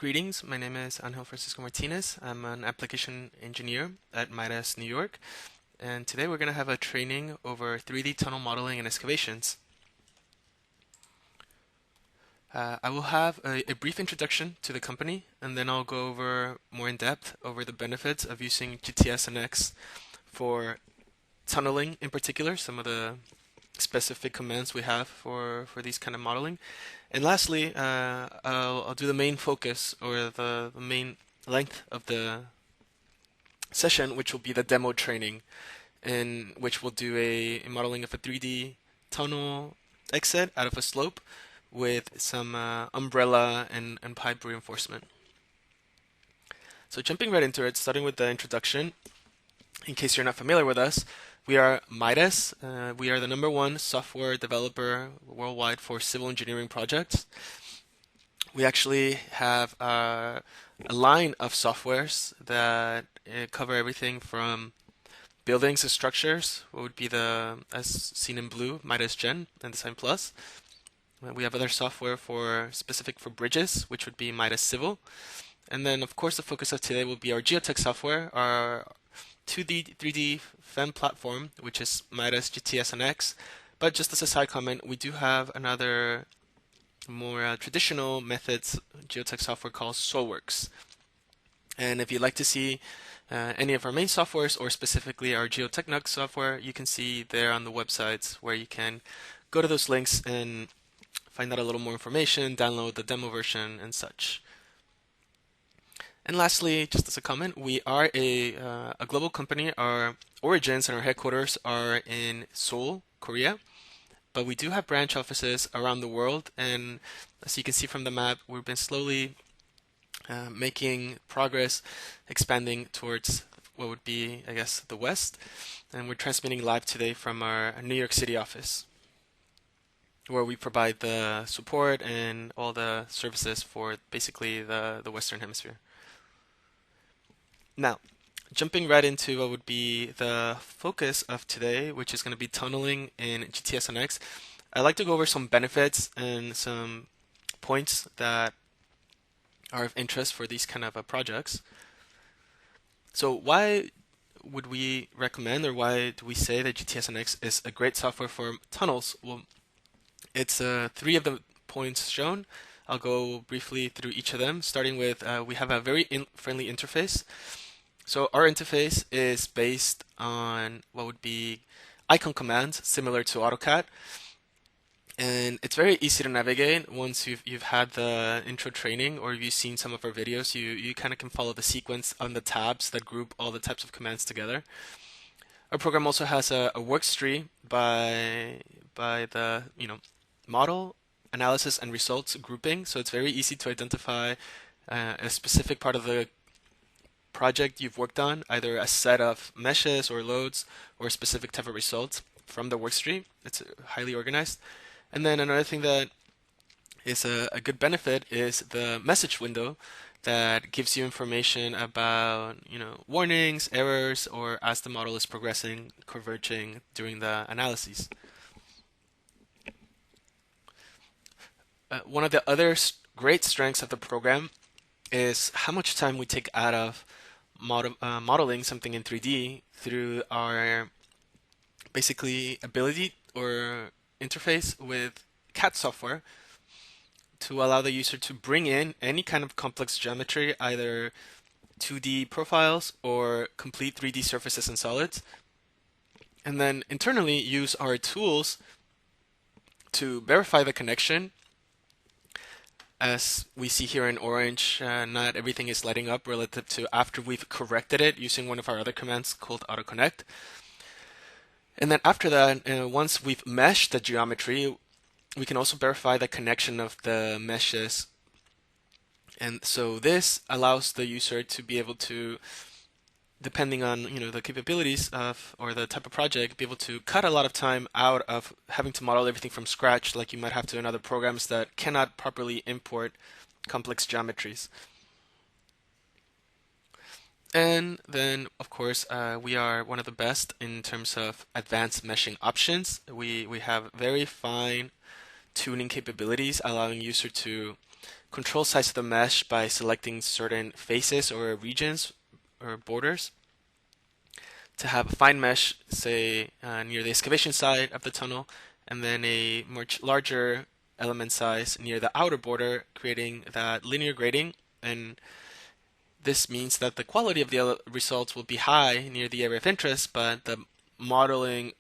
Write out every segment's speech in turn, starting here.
Greetings, my name is Angel Francisco Martinez. I'm an application engineer at Midas, New York, and today we're going to have a training over 3D tunnel modeling and excavations. I will have a brief introduction to the company, and then I'll go over more in depth over the benefits of using GTS NX for tunneling in particular, some of the specific commands we have for these kind of modeling. And lastly, I'll do the main focus or the main length of the session, which will be the demo training, in which we'll do a modeling of a 3D tunnel exit out of a slope with some umbrella and pipe reinforcement. So jumping right into it, starting with the introduction, in case you're not familiar with us, we are Midas. We are the #1 software developer worldwide for civil engineering projects. We actually have a line of softwares that cover everything from buildings and structures, what would be as seen in blue, Midas Gen and Design Plus. We have other software specific for bridges, which would be Midas Civil. And then, of course, the focus of today will be our geotech software, our 2D, 3D FEM platform, which is Midas GTS NX. But just as a side comment, we do have another more traditional methods geotech software called SolWorks. And if you'd like to see any of our main softwares or specifically our geotechnic software, you can see there on the websites where you can go to those links and find out a little more information, download the demo version and such. And lastly, just as a comment, we are a global company. Our origins and our headquarters are in Seoul, Korea, but we do have branch offices around the world. And as you can see from the map, we've been slowly making progress, expanding towards what would be, I guess, the West. And we're transmitting live today from our New York City office, where we provide the support and all the services for basically the Western Hemisphere. Now, jumping right into what would be the focus of today, which is going to be tunneling in GTS NX, I'd like to go over some benefits and some points that are of interest for these kind of projects. So why would we recommend, or why do we say that GTS NX is a great software for tunnels? Well, it's 3 of the points shown. I'll go briefly through each of them, starting with we have a very friendly interface. So our interface is based on what would be icon commands similar to AutoCAD, and it's very easy to navigate. Once you've had the intro training or you've seen some of our videos, you kind of can follow the sequence on the tabs that group all the types of commands together. Our program also has a work tree by the model, analysis, and results grouping, so it's very easy to identify a specific part of the project you've worked on, either a set of meshes or loads or a specific type of results from the workstream. It's highly organized. And then another thing that is a good benefit is the message window that gives you information about warnings, errors, or as the model is progressing, converging during the analyses. One of the other great strengths of the program is how much time we take out of modeling something in 3D through our basically ability or interface with CAD software to allow the user to bring in any kind of complex geometry, either 2D profiles or complete 3D surfaces and solids, and then internally use our tools to verify the connection. As we see here in orange, not everything is lighting up relative to after we've corrected it using one of our other commands called AutoConnect. And then after that, once we've meshed the geometry, we can also verify the connection of the meshes. And so this allows the user to be able to, depending on the capabilities of or the type of project, be able to cut a lot of time out of having to model everything from scratch, like you might have to in other programs that cannot properly import complex geometries. And then, of course, we are one of the best in terms of advanced meshing options. We have very fine tuning capabilities, allowing user to control size of the mesh by selecting certain faces or regions or borders to have a fine mesh, say near the excavation side of the tunnel, and then a much larger element size near the outer border, creating that linear grading. And this means that the quality of the results will be high near the area of interest, but the modeling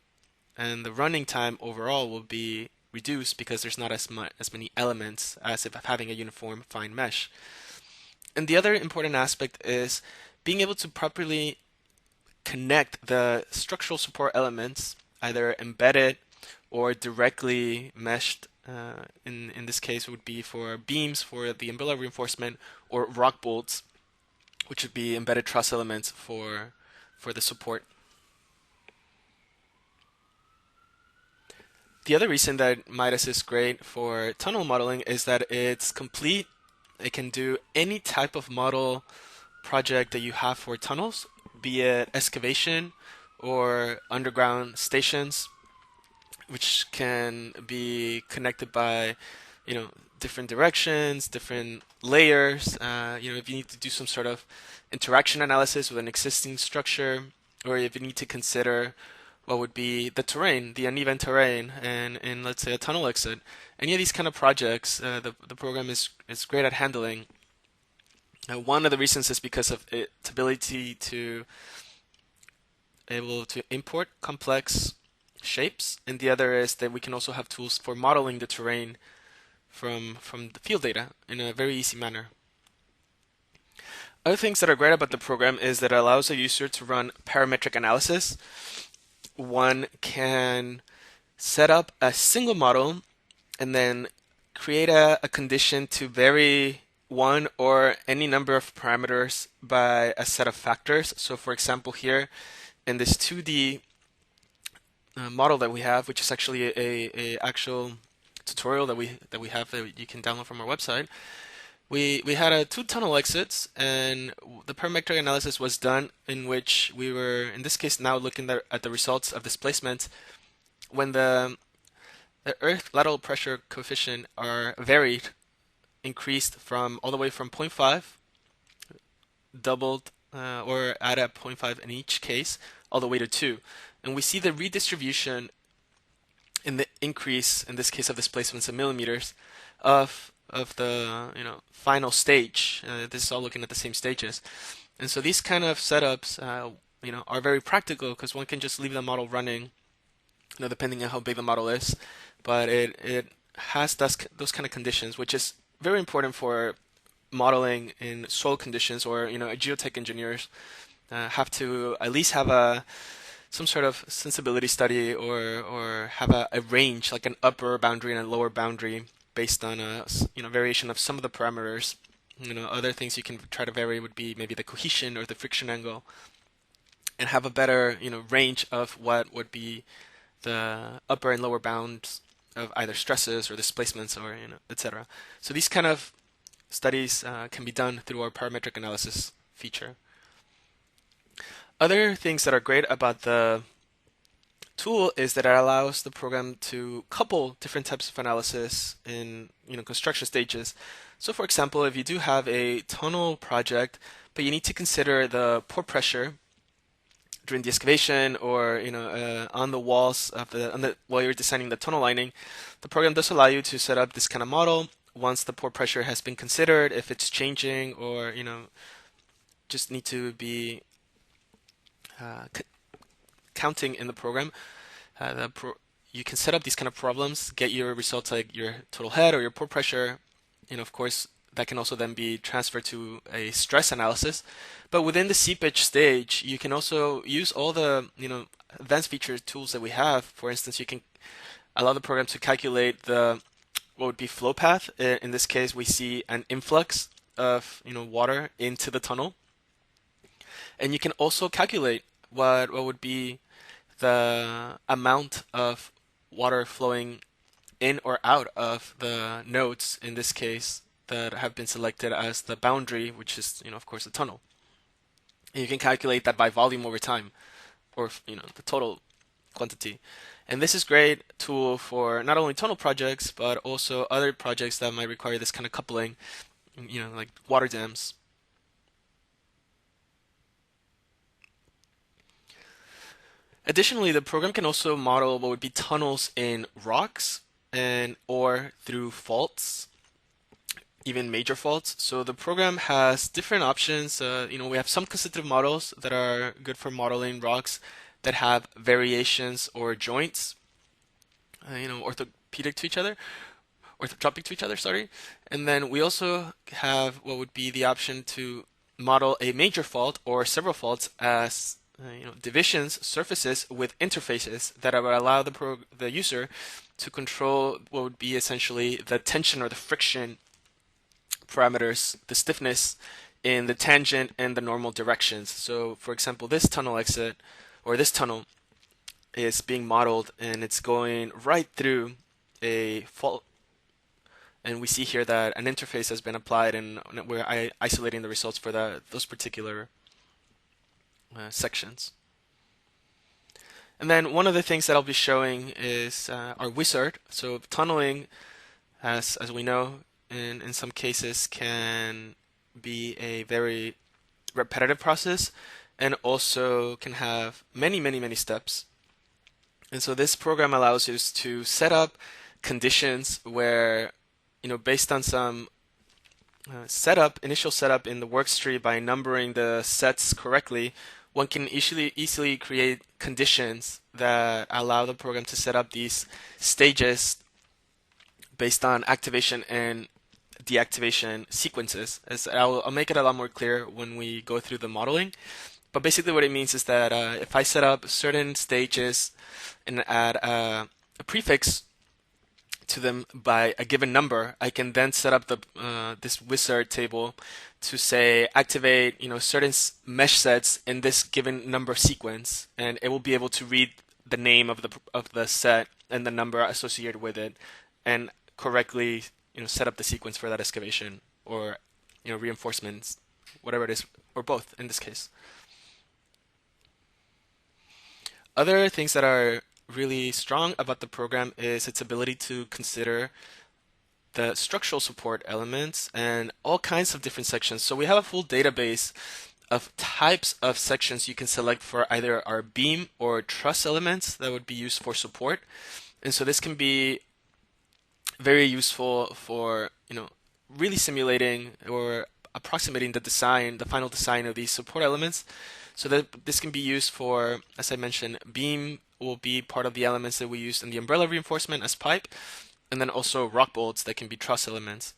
and the running time overall will be reduced because there's not as many elements as if having a uniform fine mesh. And the other important aspect is being able to properly connect the structural support elements, either embedded or directly meshed. In this case, would be for beams for the umbrella reinforcement, or rock bolts, which would be embedded truss elements for the support. The other reason that Midas is great for tunnel modeling is that it's complete. It can do any type of model project that you have for tunnels, be it excavation or underground stations, which can be connected by, different directions, different layers. If you need to do some sort of interaction analysis with an existing structure, or if you need to consider what would be the terrain, the uneven terrain, and in let's say a tunnel exit. Any of these kind of projects, the program is great at handling. One of the reasons is because of its ability to able to import complex shapes, and the other is that we can also have tools for modeling the terrain from the field data in a very easy manner. Other things that are great about the program is that it allows a user to run parametric analysis. One can set up a single model and then create a condition to vary one or any number of parameters by a set of factors. So for example, here in this 2D model that we have, which is actually a actual tutorial that we have that you can download from our website, we had two tunnel exits, and the parametric analysis was done, in which we were, in this case, now looking at the results of displacement when the earth lateral pressure coefficient are varied, increased from all the way from 0.5, doubled, or at a 0.5 in each case, all the way to 2. And we see the redistribution in the increase, in this case of displacements in millimeters, of the final stage. This is all looking at the same stages, and so these kind of setups, are very practical because one can just leave the model running, depending on how big the model is. But it has those kind of conditions, which is very important for modeling in soil conditions, or geotech engineers have to at least have some sort of sensibility study, or have a range, like an upper boundary and a lower boundary, based on a variation of some of the parameters. Other things you can try to vary would be maybe the cohesion or the friction angle, and have a better range of what would be the upper and lower bounds of either stresses or displacements, or etc. So these kind of studies can be done through our parametric analysis feature. Other things that are great about the tool is that it allows the program to couple different types of analysis in construction stages. So for example, if you do have a tunnel project, but you need to consider the pore pressure during the excavation, or on the walls of while you're designing the tunnel lining, the program does allow you to set up this kind of model once the pore pressure has been considered, if it's changing, or just need to be counting in the program. You can set up these kind of problems, get your results like your total head or your pore pressure. Of course, that can also then be transferred to a stress analysis. But within the seepage stage, you can also use all the advanced feature tools that we have. For instance, you can allow the program to calculate what would be flow path. In this case, we see an influx of water into the tunnel, and you can also calculate what would be the amount of water flowing in or out of the nodes, in this case, that have been selected as the boundary, which is, of course, the tunnel. And you can calculate that by volume over time, or the total quantity. And this is great tool for not only tunnel projects, but also other projects that might require this kind of coupling, like water dams. Additionally, the program can also model what would be tunnels in rocks and or through faults, even major faults. So the program has different options. We have some constitutive models that are good for modeling rocks that have variations or joints, orthopedic to each other, orthotropic to each other, sorry. And then we also have what would be the option to model a major fault or several faults as divisions, surfaces with interfaces that will allow the user to control what would be essentially the tension or the friction parameters, the stiffness in the tangent and the normal directions. So, for example, this tunnel exit or this tunnel is being modeled and it's going right through a fault. And we see here that an interface has been applied and we're isolating the results for those particular sections. And then one of the things that I'll be showing is our wizard. So tunneling, as we know, in some cases can be a very repetitive process and also can have many, many, many steps. And so this program allows us to set up conditions where, based on some initial setup in the worktree by numbering the sets correctly, one can easily create conditions that allow the program to set up these stages based on activation and deactivation sequences. As I'll make it a lot more clear when we go through the modeling. But basically what it means is that if I set up certain stages and add a prefix to them by a given number, I can then set up this wizard table to say activate certain mesh sets in this given number sequence, and it will be able to read the name of the set and the number associated with it, and correctly set up the sequence for that excavation or reinforcements, whatever it is, or both in this case. Other things that are really strong about the program is its ability to consider the structural support elements and all kinds of different sections. So we have a full database of types of sections you can select for either our beam or truss elements that would be used for support. And so this can be very useful for, really simulating or approximating the final design of these support elements. So that this can be used for, as I mentioned, beam will be part of the elements that we use in the umbrella reinforcement as pipe, and then also rock bolts that can be truss elements.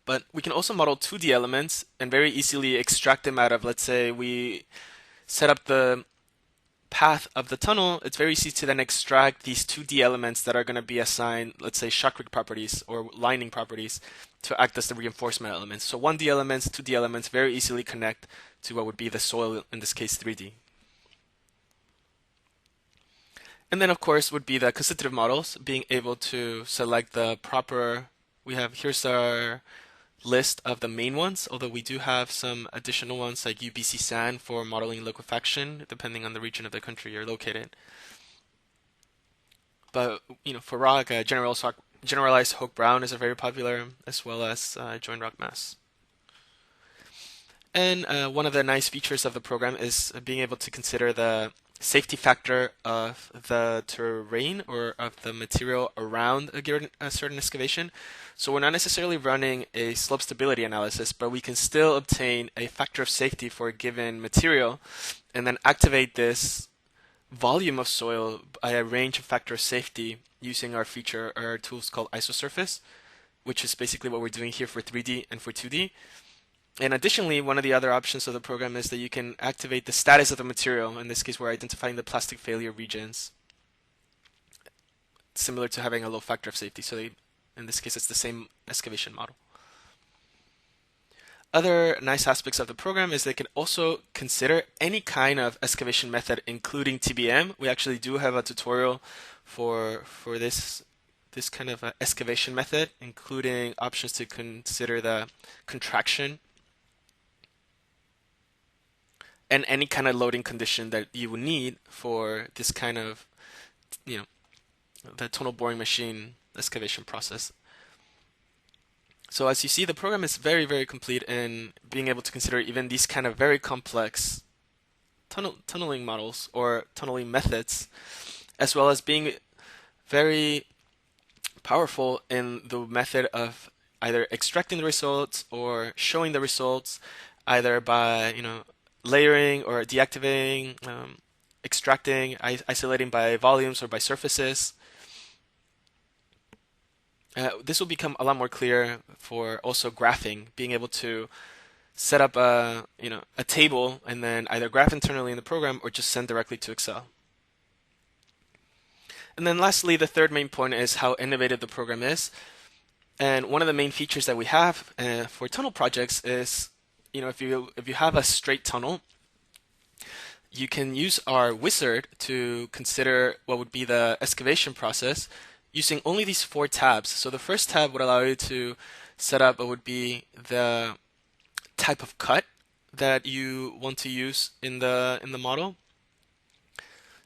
But we can also model 2D elements and very easily extract them out of, let's say we set up the path of the tunnel, it's very easy to then extract these 2D elements that are going to be assigned, let's say, shotcrete properties or lining properties to act as the reinforcement elements. So 1D elements, 2D elements very easily connect to what would be the soil, in this case 3D. And then, of course, would be the constitutive models, being able to select the proper, here's our list of the main ones, although we do have some additional ones like UBC sand for modeling liquefaction, depending on the region of the country you're located. But, for rock, generalized Hoek Brown is a very popular, as well as joint rock mass. And one of the nice features of the program is being able to consider the safety factor of the terrain or of the material around a certain excavation. So we're not necessarily running a slope stability analysis, but we can still obtain a factor of safety for a given material and then activate this volume of soil by a range of factor of safety using our tools called isosurface, which is basically what we're doing here for 3D and for 2D. And additionally, one of the other options of the program is that you can activate the status of the material. In this case, we're identifying the plastic failure regions, similar to having a low factor of safety. So in this case, it's the same excavation model. Other nice aspects of the program is they can also consider any kind of excavation method, including TBM. We actually do have a tutorial for this kind of excavation method, including options to consider the contraction and any kind of loading condition that you would need for this kind of, you know, the tunnel boring machine excavation process. So as you see, the program is very, very complete in being able to consider even these kind of very complex tunneling models or tunneling methods, as well as being very powerful in the method of either extracting the results or showing the results, either by layering or deactivating, extracting, isolating by volumes or by surfaces. This will become a lot more clear for also graphing, being able to set up a table and then either graph internally in the program or just send directly to Excel. And then lastly, the third main point is how innovative the program is. And one of the main features that we have for tunnel projects is, if you have a straight tunnel, you can use our wizard to consider what would be the excavation process using only these 4 tabs. So the first tab would allow you to set up what would be the type of cut that you want to use in the model.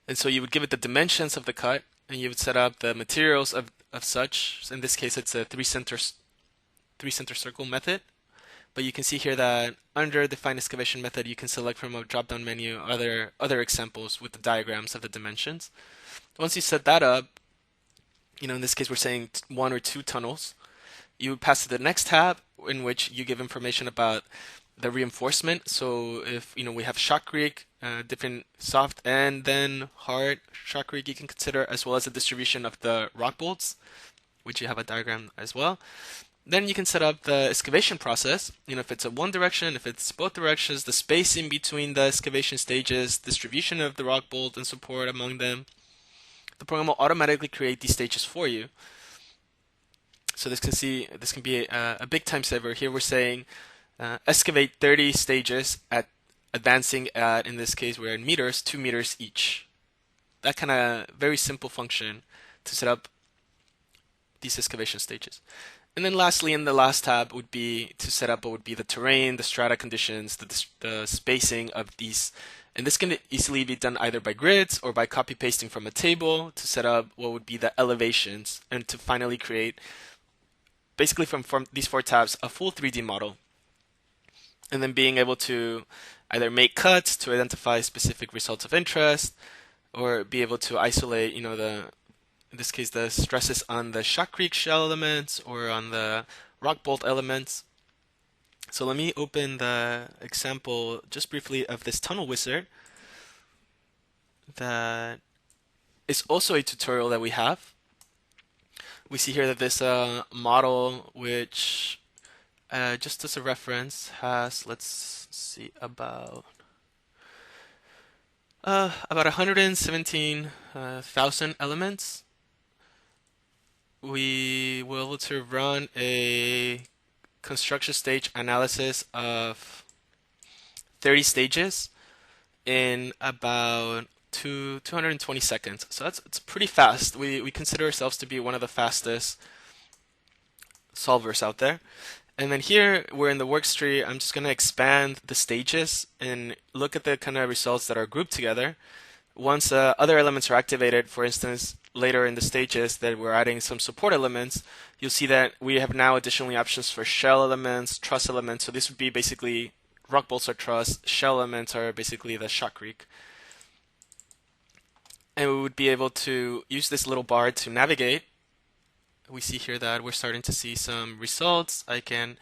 And so you would give it the dimensions of the cut, and you would set up the materials of such. So in this case, it's a three center circle method. But you can see here that under the define excavation method, you can select from a drop-down menu other examples with the diagrams of the dimensions. Once you set that up, in this case, we're saying 1 or 2 tunnels. You would pass to the next tab, in which you give information about the reinforcement. So if we have shotcrete, different soft and then hard shotcrete you can consider, as well as the distribution of the rock bolts, which you have a diagram as well. Then you can set up the excavation process. If it's a one direction, if it's both directions, the spacing between the excavation stages, distribution of the rock bolt and support among them. The program will automatically create these stages for you. So this can be a big time saver. Here we're saying excavate 30 stages at advancing at, in this case we're in meters, 2 meters each. That kind of very simple function to set up these excavation stages. And then lastly, in the last tab would be to set up what would be the terrain, the strata conditions, the spacing of these. And this can easily be done either by grids or by copy pasting from a table to set up what would be the elevations, and to finally create, basically from these 4 tabs, a full 3D model. And then being able to either make cuts to identify specific results of interest, or be able to isolate, in this case, the stresses on the shotcrete shell elements or on the rock bolt elements. So let me open the example just briefly of this tunnel wizard that is also a tutorial that we have. We see here that this model, which just as a reference, has, let's see, about 117,000 elements. We were able to run a construction stage analysis of 30 stages in about 220 seconds. So it's pretty fast. We consider ourselves to be one of the fastest solvers out there. And then here we're in the work tree. I'm just going to expand the stages and look at the kind of results that are grouped together. Once other elements are activated, for instance, later in the stages that we're adding some support elements, you'll see that we have now additionally options for shell elements, truss elements. So this would be basically rock bolts are truss, shell elements are basically the shotcrete. And we would be able to use this little bar to navigate. We see here that we're starting to see some results. I can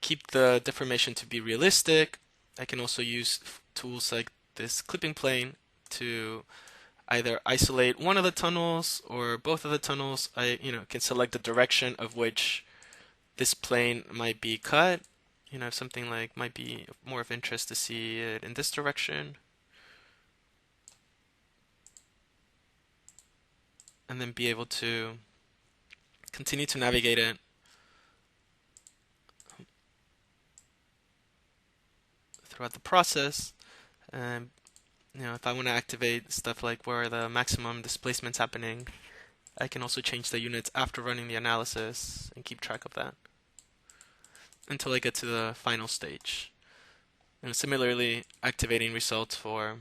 keep the deformation to be realistic. I can also use tools like this clipping plane to either isolate one of the tunnels or both of the tunnels. I can select the direction of which this plane might be cut. If something like might be more of interest to see it in this direction. And then be able to continue to navigate it throughout the process. And if I want to activate stuff like where the maximum displacement's happening, I can also change the units after running the analysis and keep track of that until I get to the final stage. and similarly activating results for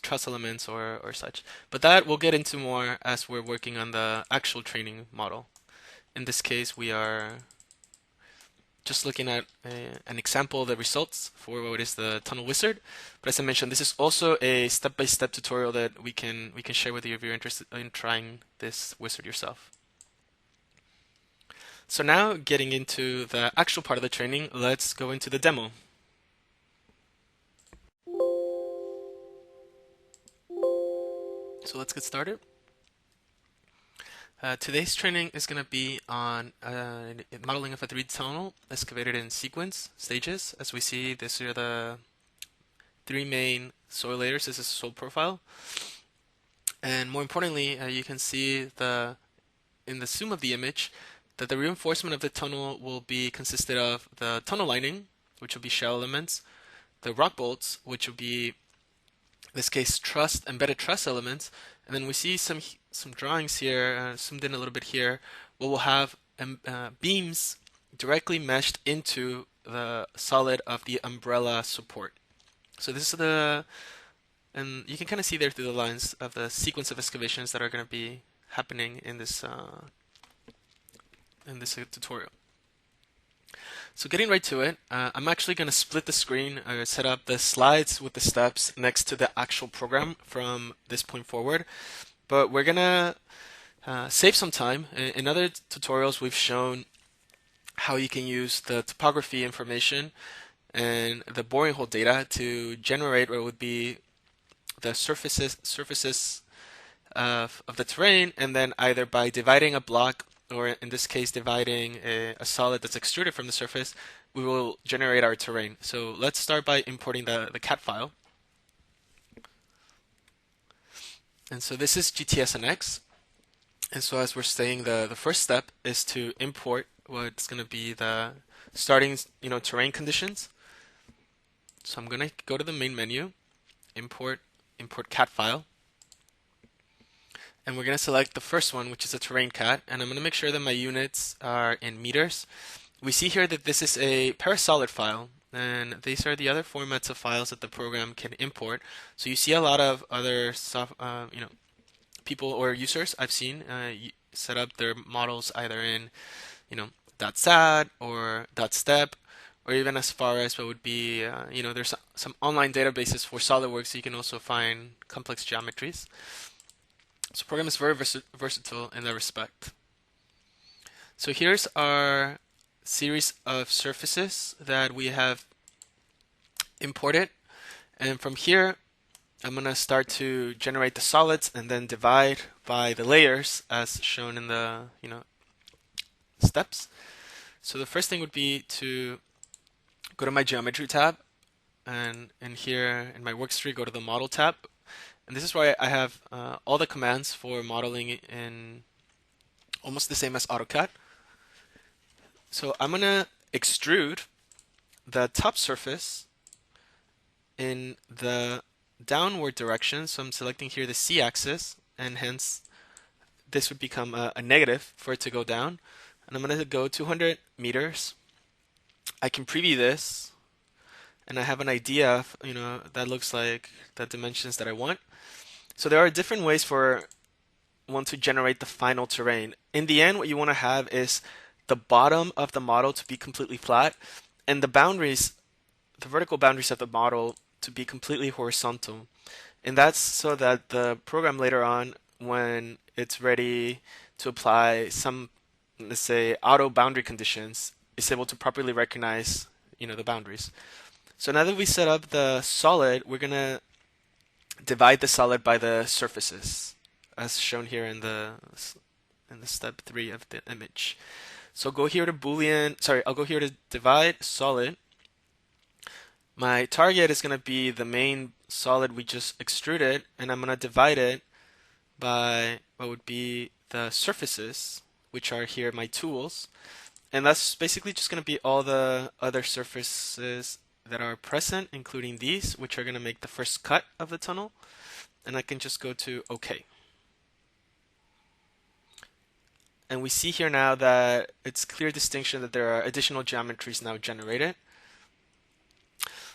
truss elements or such. But that we'll get into more as we're working on the actual training model. In this case, we are just looking at an example of the results for what is the tunnel wizard. But as I mentioned, this is also a step-by-step tutorial that we can share with you if you're interested in trying this wizard yourself. So now getting into the actual part of the training, let's go into the demo. So let's get started. Today's training is going to be on modeling of a 3D tunnel excavated in sequence stages. As we see, these are the three main soil layers. This is a soil profile. And more importantly, you can see in the zoom of the image that the reinforcement of the tunnel will be consisted of the tunnel lining, which will be shell elements, the rock bolts, which will be, in this case, embedded truss elements, and then we see some drawings here, zoomed in a little bit here, where we'll have beams directly meshed into the solid of the umbrella support. So this is and you can kind of see there through the lines of the sequence of excavations that are going to be happening in this tutorial. So getting right to it, I'm actually going to split the screen, set up the slides with the steps next to the actual program from this point forward. But we're going to save some time. In other tutorials, we've shown how you can use the topography information and the boring hole data to generate what would be the surfaces of the terrain, and then either by dividing a block, or in this case dividing a solid that's extruded from the surface, we will generate our terrain. So let's start by importing the CAD file. And so this is GTS NX. And so as we're saying, the first step is to import what's going to be the starting terrain conditions. So I'm going to go to the main menu, import CAD file. And we're going to select the first one, which is a terrain CAD, and I'm going to make sure that my units are in meters. We see here that this is a parasolid file, and these are the other formats of files that the program can import. So you see a lot of other people or users I've seen set up their models either in .sat or .step, or even as far as what would be there's some online databases for SolidWorks, so you can also find complex geometries. So the program is very versatile in that respect. So here's our series of surfaces that we have imported, and from here I'm going to start to generate the solids and then divide by the layers as shown in the steps. So the first thing would be to go to my geometry tab, and in here in my workstream go to the model tab. And this is where I have all the commands for modeling in almost the same as AutoCAD. So I'm going to extrude the top surface in the downward direction. So I'm selecting here the C-axis, and hence this would become a negative for it to go down. And I'm going to go 200 meters. I can preview this, and I have an idea of, that looks like the dimensions that I want. So there are different ways for one to generate the final terrain. In the end, what you want to have is the bottom of the model to be completely flat, and the boundaries, the vertical boundaries of the model, to be completely horizontal. And that's so that the program later on, when it's ready to apply some, let's say, auto boundary conditions, is able to properly recognize, the boundaries. So now that we set up the solid, we're going to divide the solid by the surfaces, as shown here in the step 3 of the image. So go here to I'll go here to divide solid. My target is going to be the main solid we just extruded, and I'm going to divide it by what would be the surfaces, which are here my tools. And that's basically just going to be all the other surfaces that are present, including these, which are going to make the first cut of the tunnel. And I can just go to OK. And we see here now that it's clear distinction that there are additional geometries now generated.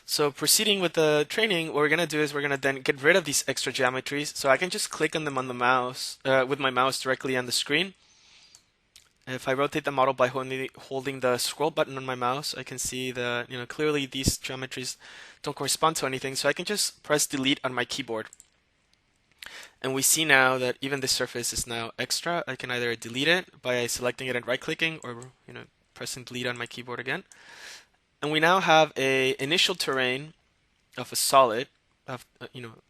So proceeding with the training, what we're going to do is we're going to then get rid of these extra geometries. So I can just click on them on the mouse, with my mouse directly on the screen. If I rotate the model by holding the scroll button on my mouse, I can see that, clearly these geometries don't correspond to anything. So I can just press delete on my keyboard. And we see now that even this surface is now extra. I can either delete it by selecting it and right-clicking, or pressing delete on my keyboard again. And we now have a initial terrain of a solid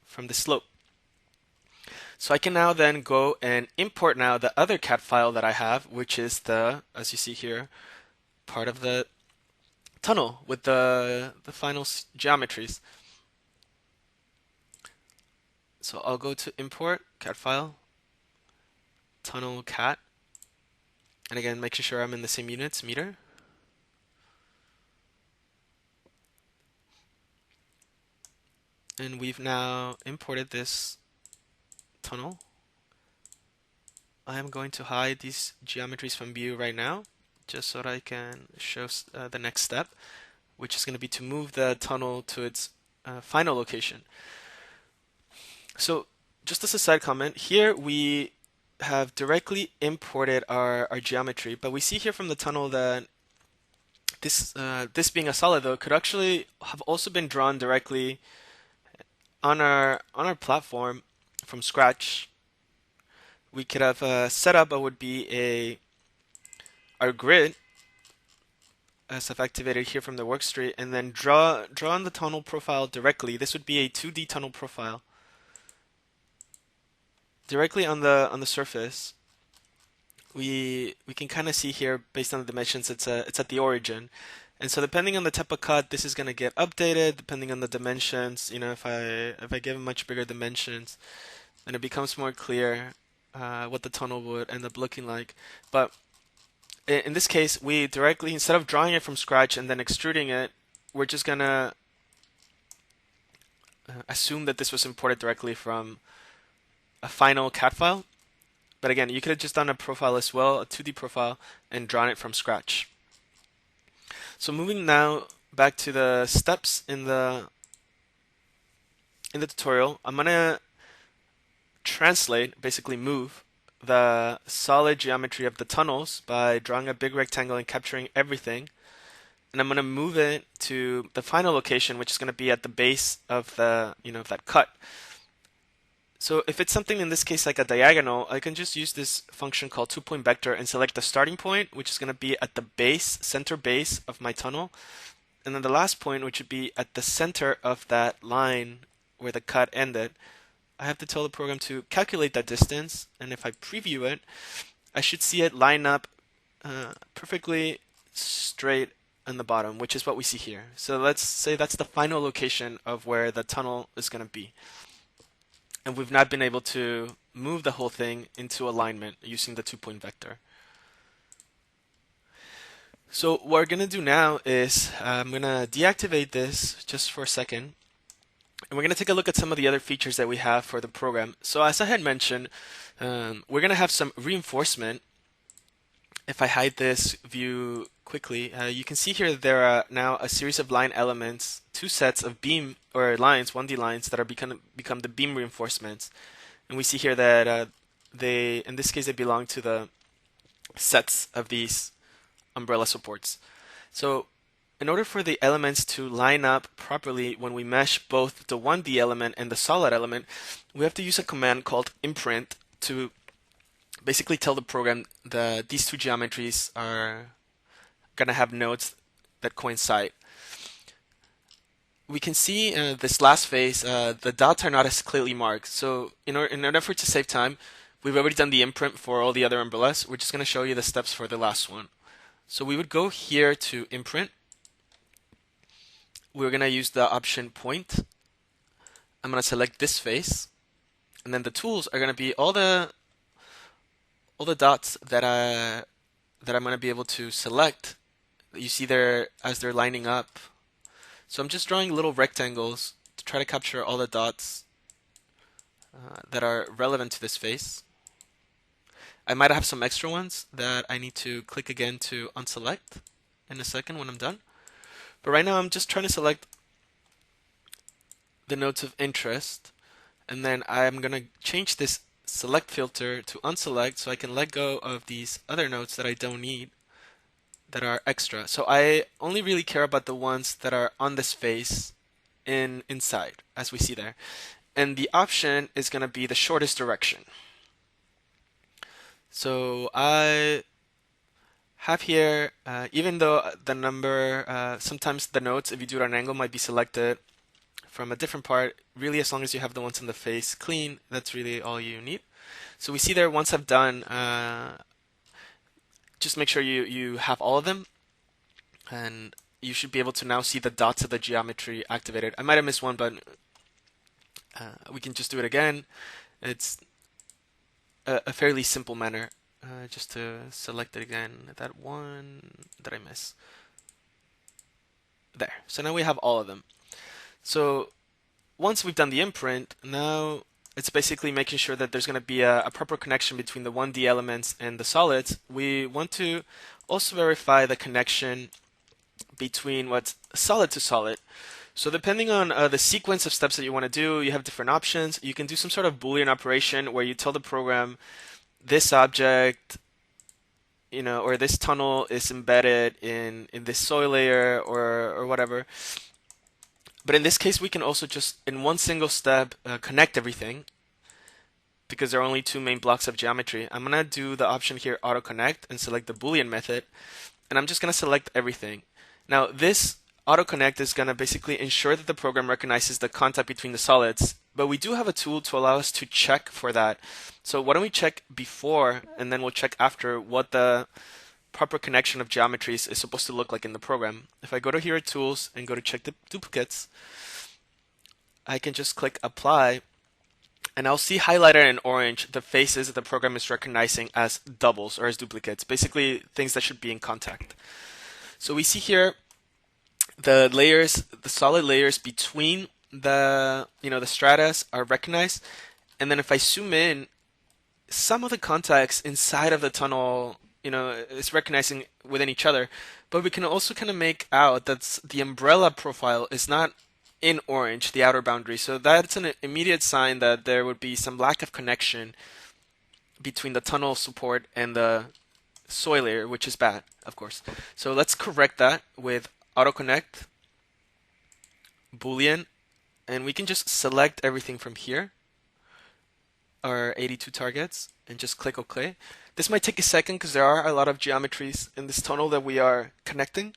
from the slope. So I can now then go and import now the other CAD file that I have, which is as you see here, part of the tunnel with the final geometries. So I'll go to import CAD file, tunnel cat, and again making sure I'm in the same units, meter. And we've now imported this tunnel. I am going to hide these geometries from view right now, just so that I can show the next step, which is going to be to move the tunnel to its final location. So just as a side comment, here we have directly imported our geometry, but we see here from the tunnel that this being a solid though could actually have also been drawn directly on our platform from scratch. We could have set up what would be our grid, as I've activated here from the workspace, and then draw on the tunnel profile directly. This would be a 2D tunnel profile directly on the surface. We can kind of see here based on the dimensions it's at the origin. And so depending on the type of cut, this is going to get updated depending on the dimensions. If I give much bigger dimensions, then it becomes more clear what the tunnel would end up looking like. But in this case, we directly, instead of drawing it from scratch and then extruding it, we're just going to assume that this was imported directly from a final CAD file. But again, you could have just done a profile as well, a 2D profile, and drawn it from scratch. So moving now back to the steps in the tutorial, I'm gonna translate, basically move the solid geometry of the tunnels by drawing a big rectangle and capturing everything. And I'm gonna move it to the final location, which is gonna be at the base of the of that cut. So if it's something in this case like a diagonal, I can just use this function called 2-point vector and select the starting point, which is going to be at the base, center base of my tunnel. And then the last point, which would be at the center of that line where the cut ended. I have to tell the program to calculate that distance, and if I preview it, I should see it line up perfectly straight on the bottom, which is what we see here. So let's say that's the final location of where the tunnel is going to be. And we've not been able to move the whole thing into alignment using the 2-point vector. So what we're going to do now is I'm going to deactivate this just for a second. And we're going to take a look at some of the other features that we have for the program. So as I had mentioned, we're going to have some reinforcement. If I hide this view quickly, you can see here there are now a series of line elements, two sets of beam or lines, 1D lines that are become the beam reinforcements. And we see here that in this case, they belong to the sets of these umbrella supports. So in order for the elements to line up properly when we mesh both the 1D element and the solid element, we have to use a command called Imprint to basically tell the program that these two geometries are going to have nodes that coincide. We can see this last phase, the dots are not as clearly marked. So in order for it to save time, we've already done the imprint for all the other umbrellas. We're just going to show you the steps for the last one. So we would go here to imprint. We're going to use the option point. I'm going to select this face. And then the tools are going to be all the dots that I'm going to be able to select. You see there as they're lining up. So I'm just drawing little rectangles to try to capture all the dots that are relevant to this face. I might have some extra ones that I need to click again to unselect in a second when I'm done. But right now I'm just trying to select the nodes of interest, and then I'm going to change this select filter to unselect so I can let go of these other nodes that I don't need that are extra. So I only really care about the ones that are on this face inside, as we see there. And the option is going to be the shortest direction. So I have here, even though the number, sometimes the nodes, if you do it at an angle, might be selected from a different part. Really, as long as you have the ones in the face clean, that's really all you need. So we see there, once I've done, just make sure you have all of them, and you should be able to now see the dots of the geometry activated. I might have missed one, but we can just do it again. It's a fairly simple manner. Just to select it again, that one that I miss. There. So now we have all of them. So once we've done the imprint, now it's basically making sure that there's going to be a proper connection between the 1D elements and the solids. We want to also verify the connection between what's solid to solid. So depending on the sequence of steps that you want to do, you have different options. You can do some sort of Boolean operation where you tell the program this object, or this tunnel is embedded in this soil layer or whatever. But in this case, we can also just, in one single step, connect everything because there are only two main blocks of geometry. I'm going to do the option here, auto connect, and select the Boolean method. And I'm just going to select everything. Now, this auto connect is going to basically ensure that the program recognizes the contact between the solids. But we do have a tool to allow us to check for that. So why don't we check before, and then we'll check after what the proper connection of geometries is supposed to look like in the program. If I go to here at Tools and go to Check the Duplicates, I can just click Apply, and I'll see highlighted in orange the faces that the program is recognizing as doubles or as duplicates, basically things that should be in contact. So we see here the layers, the solid layers between the stratas are recognized, and then if I zoom in, some of the contacts inside of the tunnel is recognizing within each other, but we can also kind of make out that the umbrella profile is not in orange, the outer boundary. So that's an immediate sign that there would be some lack of connection between the tunnel support and the soil layer, which is bad, of course. So let's correct that with auto connect, Boolean, and we can just select everything from here, our 82 targets, and just click OK. This might take a second because there are a lot of geometries in this tunnel that we are connecting.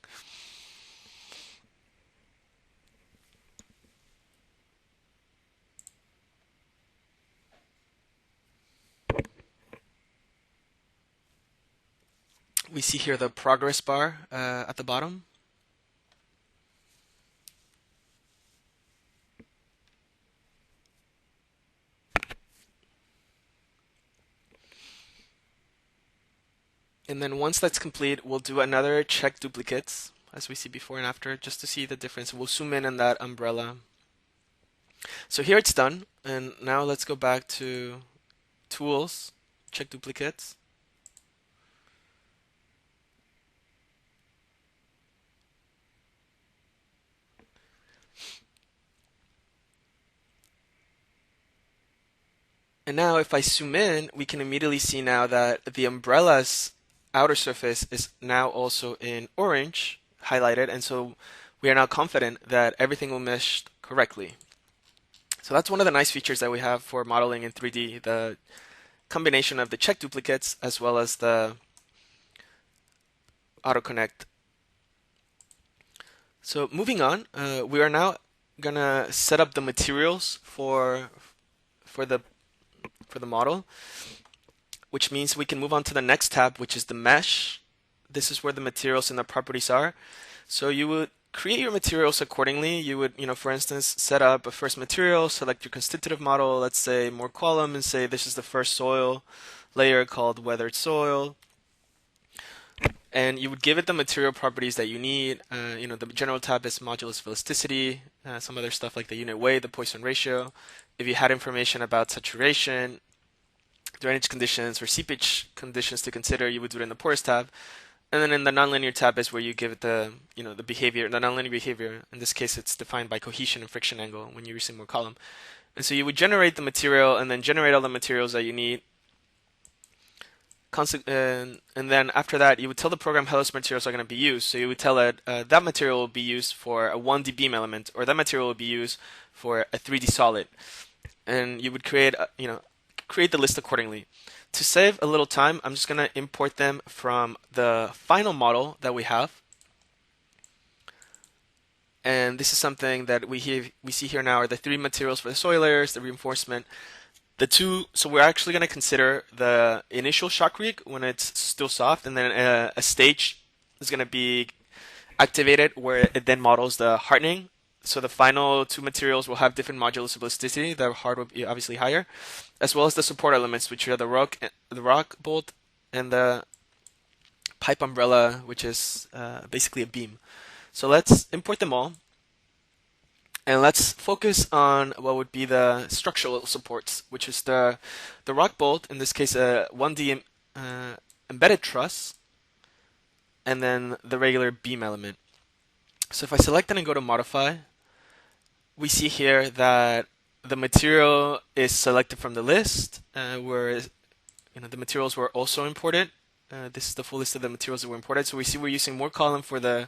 We see here the progress bar at the bottom. And then once that's complete, we'll do another check duplicates, as we see before and after, just to see the difference. We'll zoom in on that umbrella. So here it's done, and now let's go back to Tools, check duplicates. And now if I zoom in, we can immediately see now that the umbrella's outer surface is now also in orange, highlighted, and so we are now confident that everything will mesh correctly. So that's one of the nice features that we have for modeling in 3D, the combination of the check duplicates as well as the auto connect. So moving on, we are now gonna set up the materials for the model, which means we can move on to the next tab, which is the mesh. This is where the materials and the properties are. So you would create your materials accordingly. You would, for instance, set up a first material, select your constitutive model, let's say more column, and say this is the first soil layer called weathered soil. And you would give it the material properties that you need. The general tab is modulus of elasticity, some other stuff like the unit weight, the Poisson ratio. If you had information about saturation, drainage conditions, or seepage conditions to consider, you would do it in the porous tab. And then in the nonlinear tab is where you give it the, the behavior, the nonlinear behavior. In this case, it's defined by cohesion and friction angle when you're using more column. And so you would generate the material and then generate all the materials that you need. And then after that, you would tell the program how those materials are going to be used. So you would tell it that material will be used for a 1D beam element, or that material will be used for a 3D solid. And you would create the list accordingly. To save a little time, I'm just going to import them from the final model that we have. And this is something that we see here now are the 3 materials for the soil layers, the reinforcement. So we're actually going to consider the initial shotcrete when it's still soft, and then a stage is going to be activated where it then models the hardening. So the final 2 materials will have different modulus of elasticity. The hard will be obviously higher, as well as the support elements, which are the rock bolt and the pipe umbrella, which is basically a beam. So let's import them all. And let's focus on what would be the structural supports, which is the rock bolt, in this case a 1D embedded truss, and then the regular beam element. So if I select that and go to modify, we see here that the material is selected from the list, where the materials were also imported. This is the full list of the materials that were imported. So we see we're using more column for the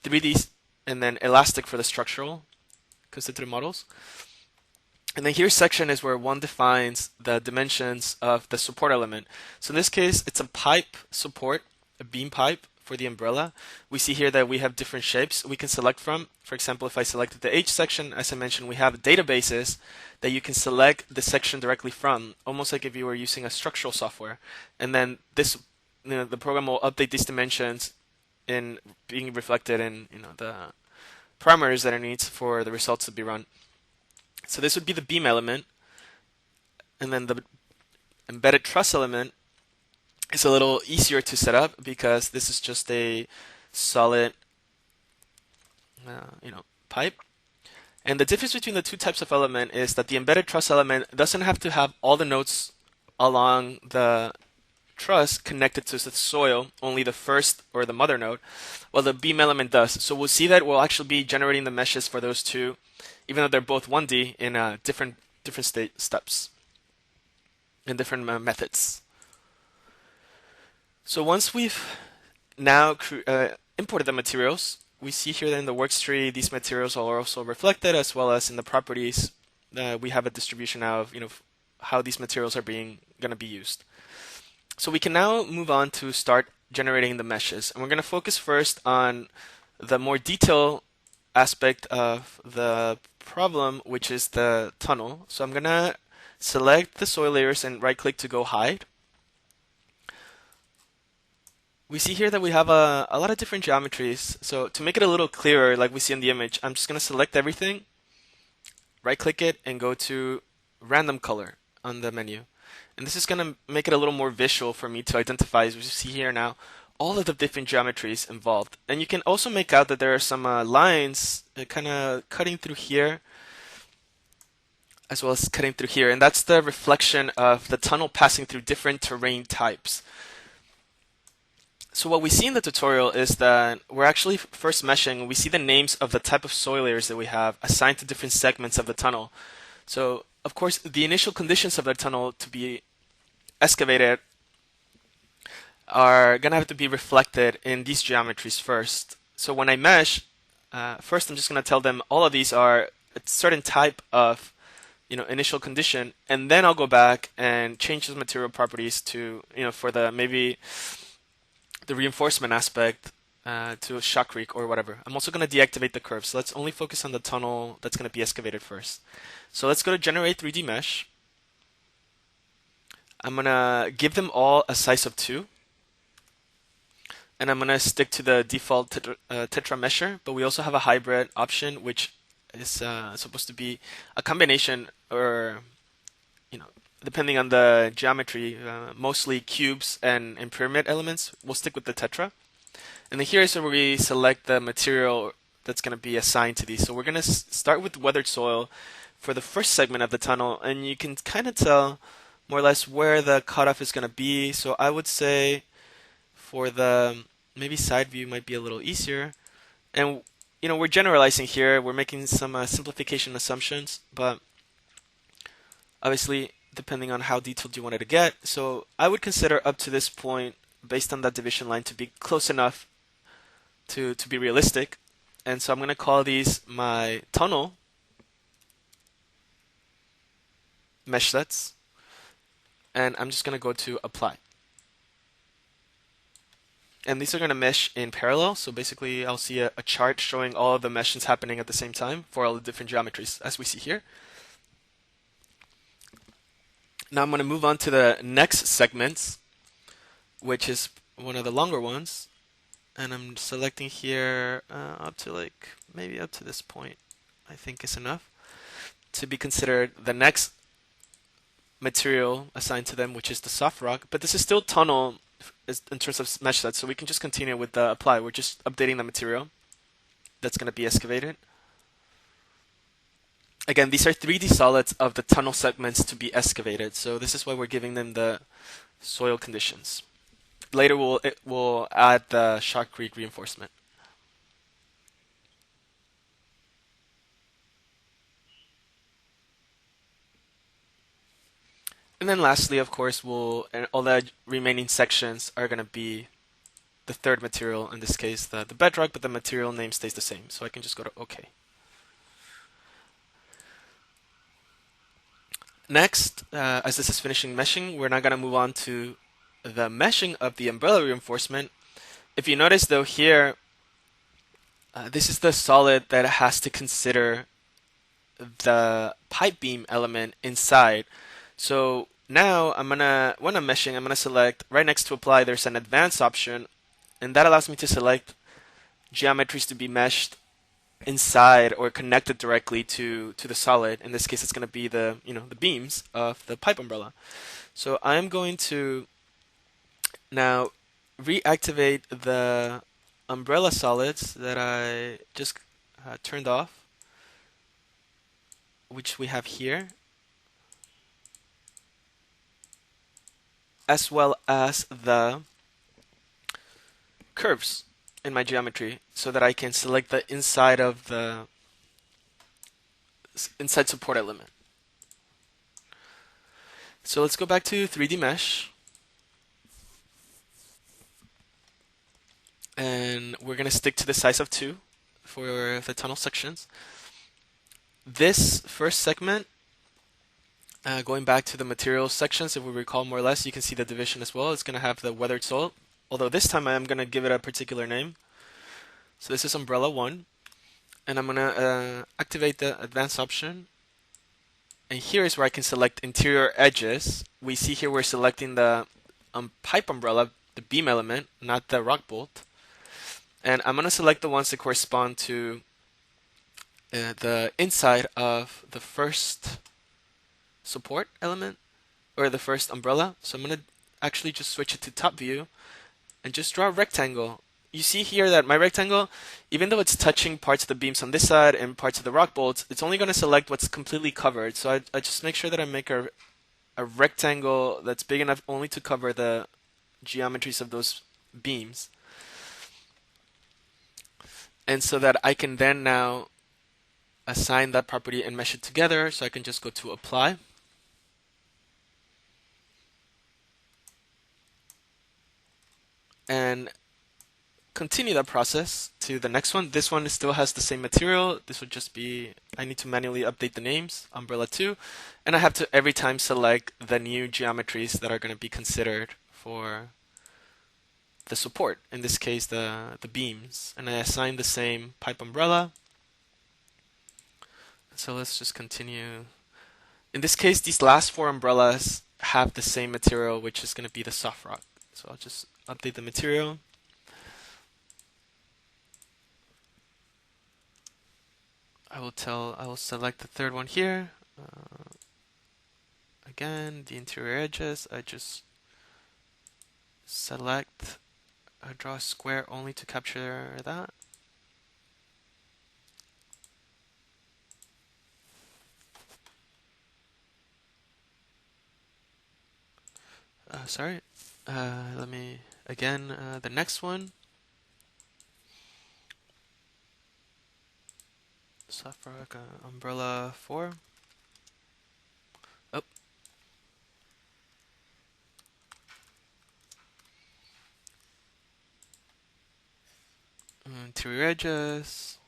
3D and then elastic for the structural constitutive models. And then here section is where one defines the dimensions of the support element. So in this case, it's a pipe support, a beam pipe for the umbrella. We see here that we have different shapes we can select from. For example, if I selected the H section, as I mentioned, we have databases that you can select the section directly from, almost like if you were using a structural software. And then this, the program will update these dimensions in being reflected in the parameters that it needs for the results to be run. So this would be the beam element, and then the embedded truss element is a little easier to set up because this is just a solid, pipe. And the difference between the 2 types of element is that the embedded truss element doesn't have to have all the nodes along the truss connected to the soil, only the first or the mother node, while the beam element does. So we'll see that we'll actually be generating the meshes for those 2, even though they're both 1D in different steps and different methods. So once we've now imported the materials, we see here that in the worktree these materials are also reflected, as well as in the properties we have a distribution of how these materials are going to be used. So we can now move on to start generating the meshes, and we're going to focus first on the more detailed aspect of the problem, which is the tunnel. So I'm going to select the soil layers and right click to go hide. We see here that we have a lot of different geometries. So to make it a little clearer, like we see in the image, I'm just going to select everything, right click it, and go to random color on the menu. And this is going to make it a little more visual for me to identify, as we see here now, all of the different geometries involved. And you can also make out that there are some lines kind of cutting through here, as well as cutting through here. And that's the reflection of the tunnel passing through different terrain types. So what we see in the tutorial is that we're actually first meshing. We see the names of the type of soil layers that we have assigned to different segments of the tunnel. So of course, the initial conditions of the tunnel to be excavated are going to have to be reflected in these geometries first. So when I mesh, first I'm just going to tell them all of these are a certain type of initial condition, and then I'll go back and change those material properties to for the maybe the reinforcement aspect to a shotcrete or whatever. I'm also going to deactivate the curves. So let's only focus on the tunnel that's going to be excavated first. So let's go to generate 3D mesh. I'm going to give them all a size of 2. And I'm going to stick to the default tetra mesher, but we also have a hybrid option, which is supposed to be a combination, or depending on the geometry, mostly cubes and pyramid elements. We'll stick with the tetra. And then here is where we select the material that's going to be assigned to these. So we're going to start with weathered soil for the first segment of the tunnel, and you can kind of tell more or less where the cutoff is going to be. So I would say for the maybe side view might be a little easier. And we're generalizing here. We're making some simplification assumptions, but obviously depending on how detailed you wanted to get. So I would consider up to this point, based on that division line, to be close enough to be realistic. And so I'm going to call these my tunnel mesh sets, and I'm just going to go to apply. And these are going to mesh in parallel. So basically, I'll see a chart showing all of the meshes happening at the same time for all the different geometries, as we see here. Now I'm going to move on to the next segments, which is one of the longer ones. And I'm selecting here up to maybe up to this point, I think is enough to be considered the next material assigned to them, which is the soft rock. But this is still tunnel in terms of mesh sets, so we can just continue with the apply. We're just updating the material that's going to be excavated. Again, these are 3D solids of the tunnel segments to be excavated, so this is why we're giving them the soil conditions. Later we'll add the shotcrete reinforcement. And then lastly, of course, and all the remaining sections are going to be the third material, in this case the bedrock, but the material name stays the same. So I can just go to OK. Next, as this is finishing meshing, we're now going to move on to the meshing of the umbrella reinforcement. If you notice though here, this is the solid that has to consider the pipe beam element inside. So now when I'm meshing, I'm gonna select right next to apply, there's an advanced option, and that allows me to select geometries to be meshed inside or connected directly to the solid. In this case, it's going to be the the beams of the pipe umbrella. So I'm going to now reactivate the umbrella solids that I just turned off, which we have here, as well as the curves in my geometry, so that I can select the inside of the inside support element. So let's go back to 3D Mesh, and we're going to stick to the size of 2 for the tunnel sections. This first segment, going back to the materials sections, if we recall more or less, you can see the division as well. It's going to have the weathered soil, although this time I am going to give it a particular name. So this is umbrella 1, and I'm going to activate the advanced option. And here is where I can select interior edges. We see here we're selecting the pipe umbrella, the beam element, not the rock bolt. And I'm going to select the ones that correspond to the inside of the first support element, or the first umbrella. So I'm going to actually just switch it to top view and just draw a rectangle. You see here that my rectangle, even though it's touching parts of the beams on this side and parts of the rock bolts, it's only going to select what's completely covered. So I just make sure that I make a rectangle that's big enough only to cover the geometries of those beams. And so that I can then now assign that property and mesh it together. So I can just go to apply. And continue that process to the next one. This one still has the same material. This would just be, I need to manually update the names, umbrella 2, and I have to every time select the new geometries that are going to be considered for the support, in this case the beams, and I assign the same pipe umbrella. So let's just continue. In this case, these last 4 umbrellas have the same material, which is going to be the soft rock. So I'll just update the material. I will select the third one here. Again, the interior edges, I just select, draw a square only to capture that. Sorry. Let me, again, the next one. soft rock, umbrella 4. Oh, 2 edges.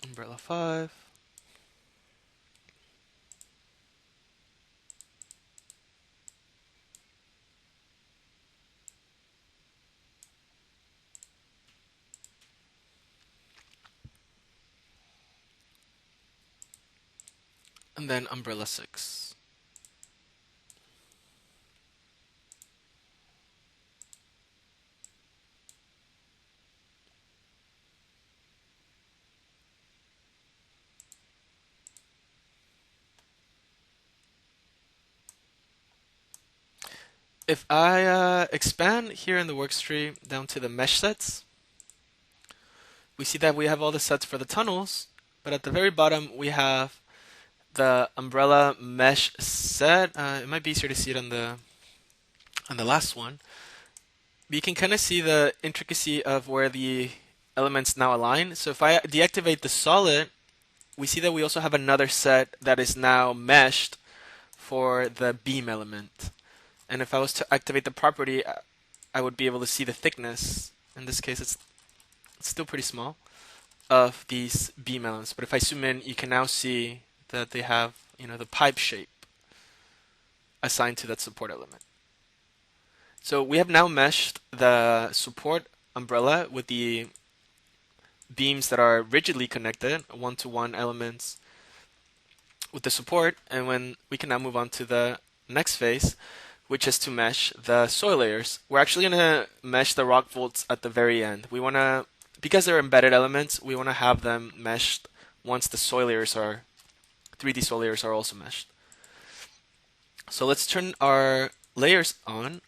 Umbrella 5. And then umbrella 6. If I expand here in the workstream down to the mesh sets, we see that we have all the sets for the tunnels, but at the very bottom we have the umbrella mesh set. It might be easier to see it on the last one. But you can kind of see the intricacy of where the elements now align. So if I deactivate the solid, we see that we also have another set that is now meshed for the beam element. And if I was to activate the property, I would be able to see the thickness. In this case, it's still pretty small of these beam elements. But if I zoom in, you can now see that they have, the pipe shape assigned to that support element. So we have now meshed the support umbrella with the beams that are rigidly connected, one-to-one elements with the support, and when we can now move on to the next phase, which is to mesh the soil layers. We're actually going to mesh the rock bolts at the very end. We want to, because they're embedded elements, we want to have them meshed once the soil layers are, 3D soil layers are also meshed. So let's turn our layers on.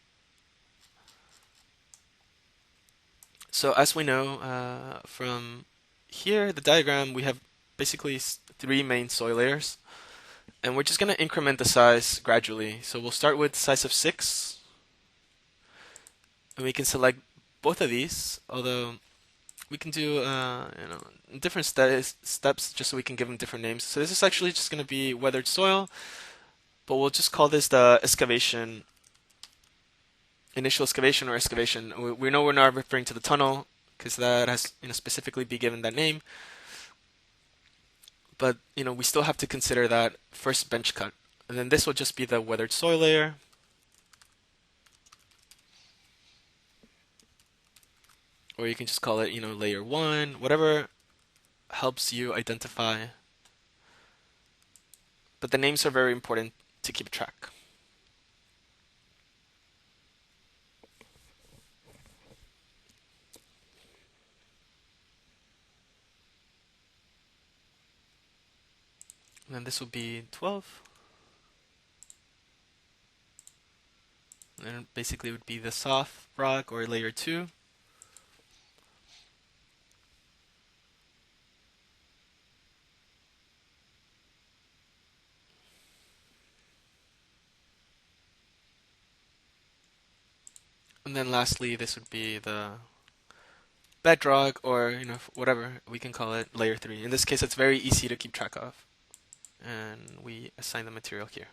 So as we know from here, the diagram, we have basically 3 main soil layers. And we're just going to increment the size gradually. So we'll start with size of 6. And we can select both of these, although we can do different steps just so we can give them different names. So this is actually just going to be weathered soil, but we'll just call this the excavation, initial excavation or excavation. We know we're not referring to the tunnel because that has specifically be given that name. But we still have to consider that first bench cut. And then this will just be the weathered soil layer. Or you can just call it, layer 1, whatever helps you identify. But the names are very important to keep track. And then this will be 12. And then basically it would be the soft rock or layer 2. And then lastly, this would be the bedrock or whatever we can call it, layer 3. In this case, it's very easy to keep track of. And we assign the material here.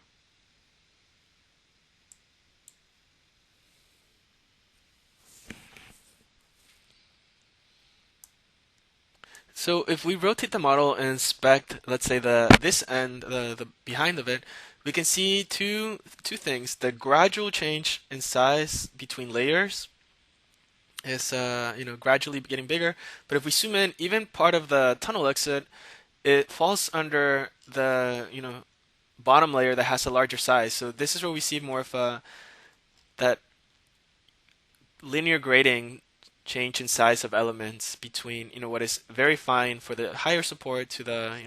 So if we rotate the model and inspect, let's say this end, the behind of it, we can see two things. The gradual change in size between layers is gradually getting bigger. But if we zoom in, even part of the tunnel exit, it falls under the bottom layer that has a larger size. So this is where we see more of that linear grading change in size of elements between what is very fine for the higher support to the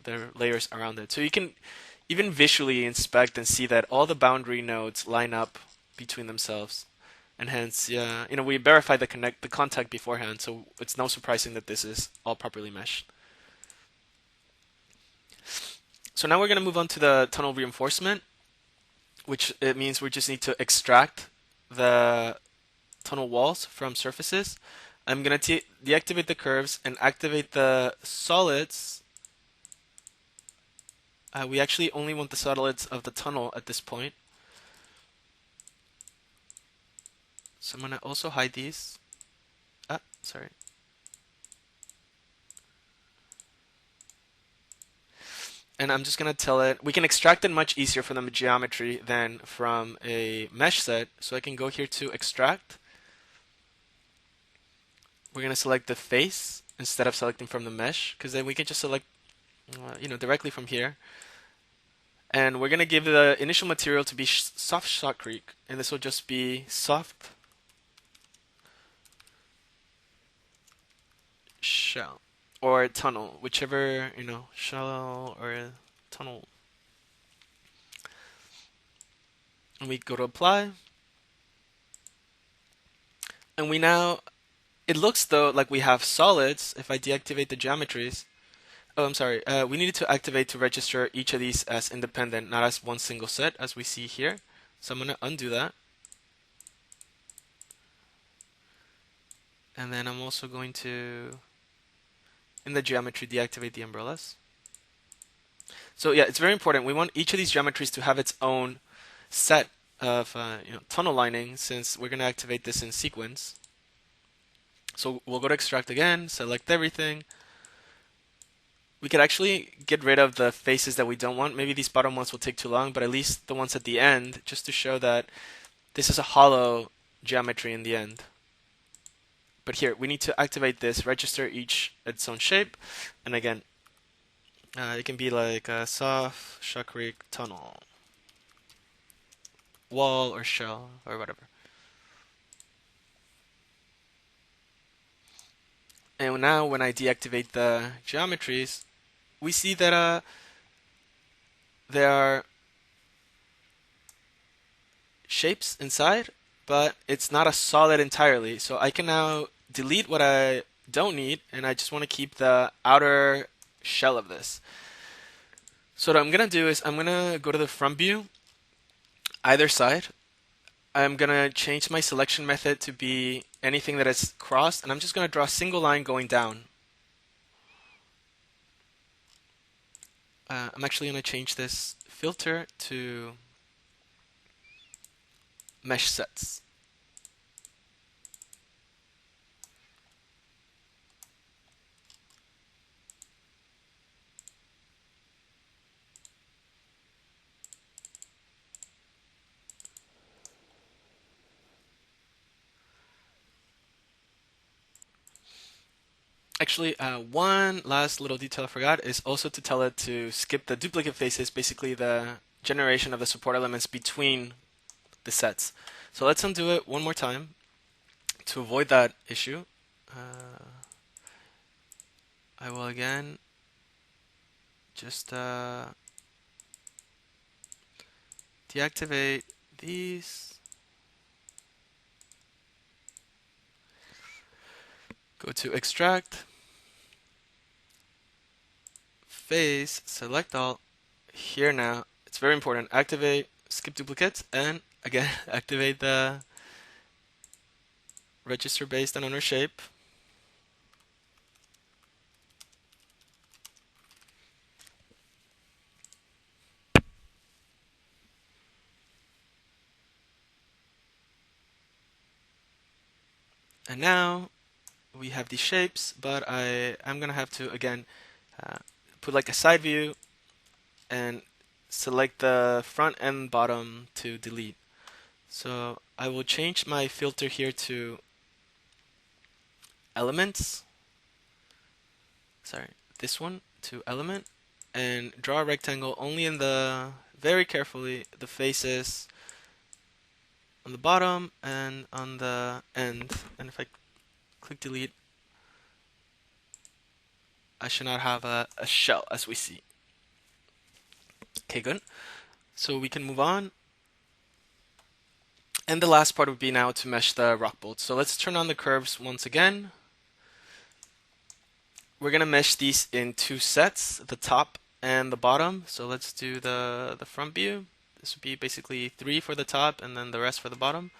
the layers around it. So you can even visually inspect and see that all the boundary nodes line up between themselves, and hence we verify the contact beforehand. So it's no surprising that this is all properly meshed. So now we're going to move on to the tunnel reinforcement, which it means we just need to extract the tunnel walls from surfaces. I'm going to deactivate the curves and activate the solids. We actually only want the solids of the tunnel at this point. So I'm going to also hide these. Sorry. And I'm just going to tell it, we can extract it much easier from the geometry than from a mesh set. So I can go here to extract. We're going to select the face instead of selecting from the mesh, because then we can just select directly from here. And we're going to give the initial material to be soft shotcrete, and this will just be soft shell or tunnel, whichever, shell or tunnel. And we go to apply. And we now, it looks though like we have solids if I deactivate the geometries. Oh, I'm sorry. We needed to activate to register each of these as independent, not as one single set, as we see here. So I'm going to undo that. And then I'm also going to, in the geometry, deactivate the umbrellas. So yeah, it's very important. We want each of these geometries to have its own set of tunnel lining, since we're going to activate this in sequence. So we'll go to extract again, select everything. We could actually get rid of the faces that we don't want. Maybe these bottom ones will take too long, but at least the ones at the end, just to show that this is a hollow geometry in the end. But here, we need to activate this, register each its own shape, and again, it can be like a soft shotcrete tunnel, wall or shell or whatever. And now when I deactivate the geometries, we see that there are shapes inside, but it's not a solid entirely. So I can now delete what I don't need, and I just want to keep the outer shell of this. So what I'm going to do is I'm going to go to the front view, either side. I'm going to change my selection method to be anything that is crossed, and I'm just going to draw a single line going down. I'm actually going to change this filter to mesh sets. Actually, one last little detail I forgot is also to tell it to skip the duplicate faces, basically the generation of the support elements between the sets. So let's undo it one more time to avoid that issue. I will again just deactivate these. Go to extract, face, select all. Here now, it's very important. Activate, skip duplicates, and again, activate the register based on owner shape. And now we have these shapes, but I'm gonna have to again put like a side view and select the front and bottom to delete. So I will change my filter here to elements. Sorry, this one to element, and draw a rectangle only in the, very carefully, the faces on the bottom and on the end. And if I click delete, I should not have a shell as we see. Okay, good. So we can move on. And the last part would be now to mesh the rock bolts. So let's turn on the curves once again. We're going to mesh these in two sets, the top and the bottom. So let's do the front view. This would be basically 3 for the top and then the rest for the bottom.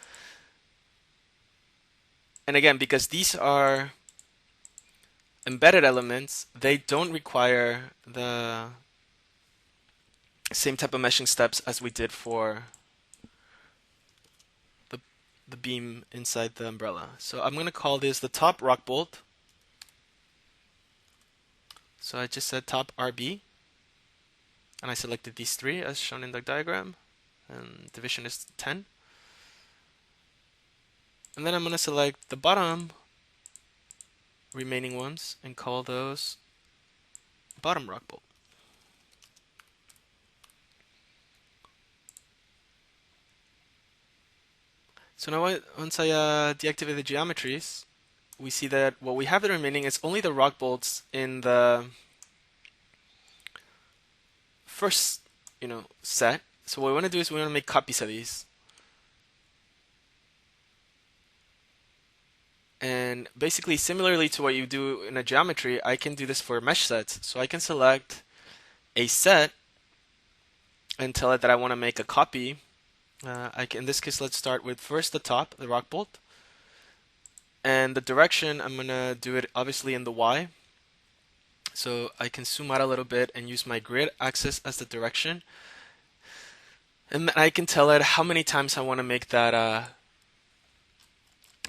And again, because these are embedded elements, they don't require the same type of meshing steps as we did for the beam inside the umbrella. So I'm going to call this the top rock bolt. So I just said top RB, and I selected these 3 as shown in the diagram, and division is 10. And then I'm going to select the bottom remaining ones and call those bottom rock bolt. So now once I deactivate the geometries, we see that what we have that remaining is only the rock bolts in the first set. So what we want to do is we want to make copies of these. And basically, similarly to what you do in a geometry, I can do this for mesh sets. So I can select a set and tell it that I want to make a copy. In this case, let's start with first the top, the rock bolt. And the direction, I'm going to do it obviously in the Y. So I can zoom out a little bit and use my grid axis as the direction. And then I can tell it how many times I want to make that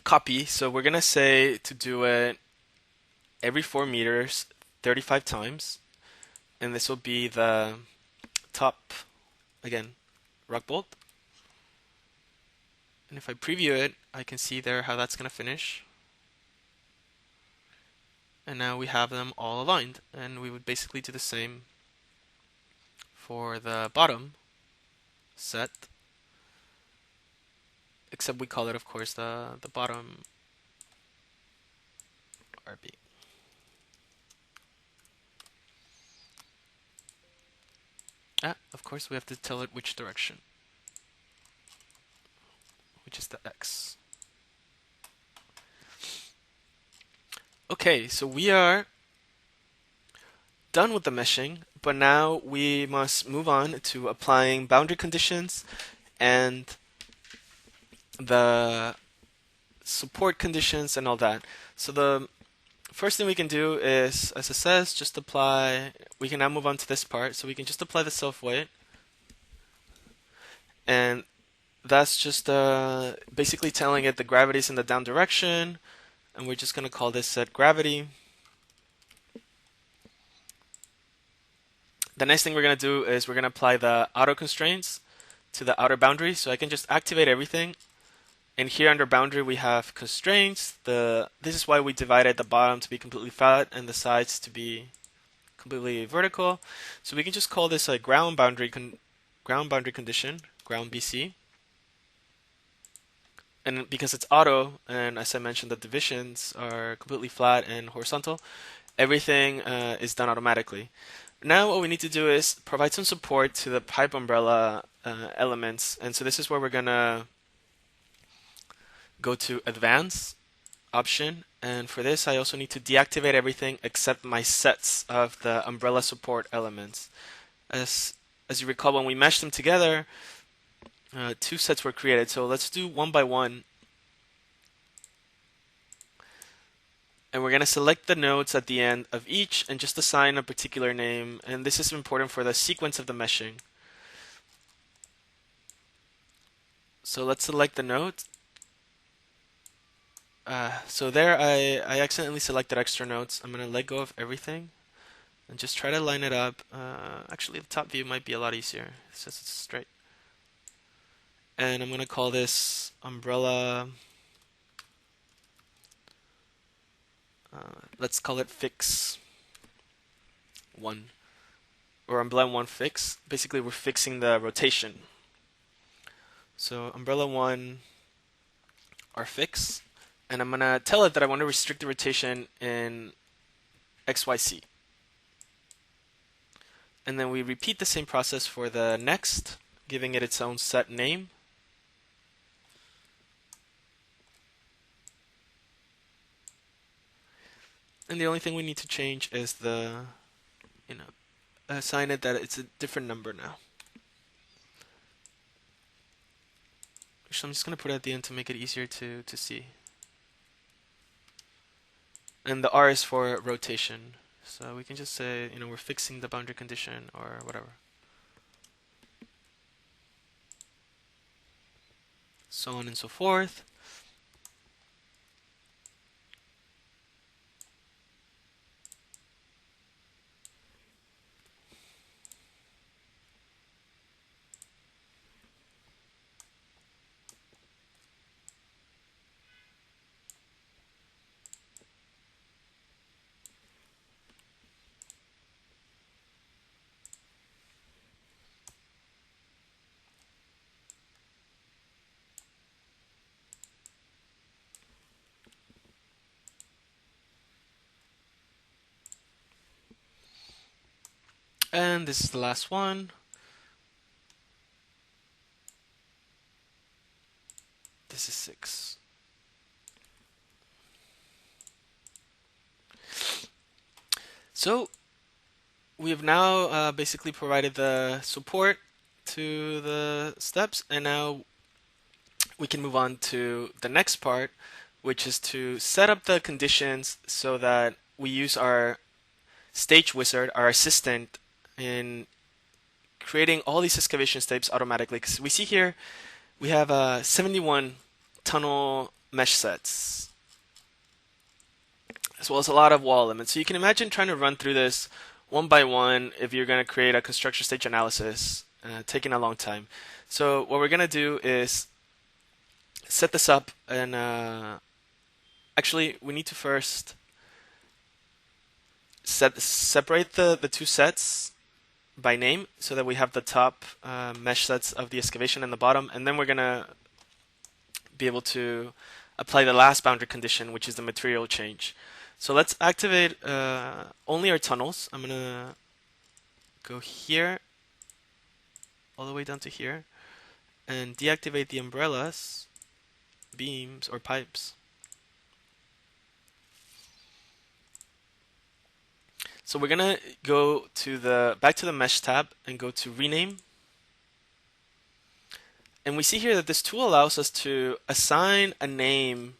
copy. So we're going to say to do it every 4 meters, 35 times. And this will be the top, again, rock bolt. And if I preview it, I can see there how that's going to finish. And now we have them all aligned. And we would basically do the same for the bottom set. Except we call it, of course, the bottom RB. Of course, we have to tell it which direction, which is the X. Okay, so we are done with the meshing, but now we must move on to applying boundary conditions and the support conditions and all that. So the first thing we can do is, as it says, just apply. We can now move on to this part. So we can just apply the self-weight. And that's just basically telling it the gravity is in the down direction. And we're just going to call this set gravity. The next thing we're going to do is we're going to apply the auto constraints to the outer boundary. So I can just activate everything. And here under boundary we have constraints. This is why we divided the bottom to be completely flat and the sides to be completely vertical. So we can just call this a ground boundary condition, ground BC. And because it's auto, and as I mentioned, the divisions are completely flat and horizontal, everything is done automatically. Now what we need to do is provide some support to the pipe umbrella elements. And so this is where we're going to go to Advanced option, and for this I also need to deactivate everything except my sets of the umbrella support elements. As you recall, when we meshed them together, 2 sets were created. So let's do one by one. And we're going to select the nodes at the end of each and just assign a particular name. And this is important for the sequence of the meshing. So let's select the node. So there I accidentally selected extra nodes. I'm going to let go of everything and just try to line it up. Actually, the top view might be a lot easier since it's straight. And I'm going to call this umbrella. Let's call it fix 1. Or umbrella 1 fix. Basically, we're fixing the rotation. So umbrella 1 are fix. And I'm going to tell it that I want to restrict the rotation in XYZ. And then we repeat the same process for the next, giving it its own set name. And the only thing we need to change is the, assign it that it's a different number now. Actually, I'm just going to put it at the end to make it easier to see. And the R is for rotation. So we can just say, we're fixing the boundary condition or whatever. So on and so forth. And this is the last one. This is 6. So we have now basically provided the support to the steps, and now we can move on to the next part, which is to set up the conditions so that we use our stage wizard, our assistant, in creating all these excavation steps automatically. Because we see here we have 71 tunnel mesh sets, as well as a lot of wall elements. So you can imagine trying to run through this one by one if you're going to create a construction stage analysis, taking a long time. So what we're going to do is set this up, and actually we need to first separate the two sets by name so that we have the top mesh sets of the excavation and the bottom, and then we're going to be able to apply the last boundary condition, which is the material change. So let's activate only our tunnels. I'm going to go here all the way down to here and deactivate the umbrellas, beams, or pipes. So we're going to go to back to the mesh tab and go to rename. And we see here that this tool allows us to assign a name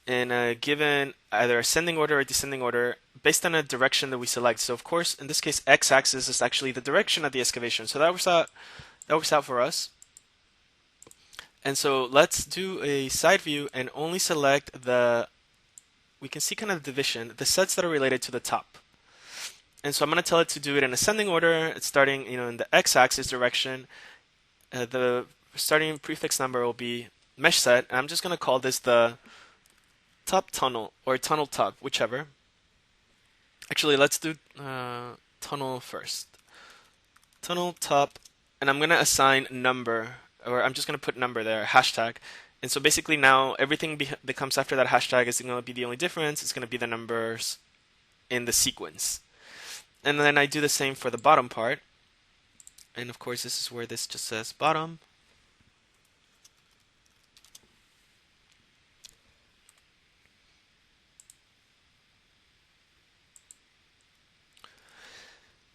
in a given either ascending order or descending order based on a direction that we select. So of course, in this case, x-axis is actually the direction of the excavation. So that works out for us. And so let's do a side view and only select we can see kind of the division, the sets that are related to the top. And so I'm going to tell it to do it in ascending order. It's starting, in the x-axis direction. The starting prefix number will be mesh set, and I'm just going to call this the top tunnel or tunnel top, whichever. Actually, let's do tunnel first. Tunnel top, and I'm going to assign number, or I'm just going to put number there, hashtag. And so basically now everything that comes after that hashtag is going to be the only difference. It's going to be the numbers in the sequence. And then I do the same for the bottom part. And of course, this is where this just says bottom.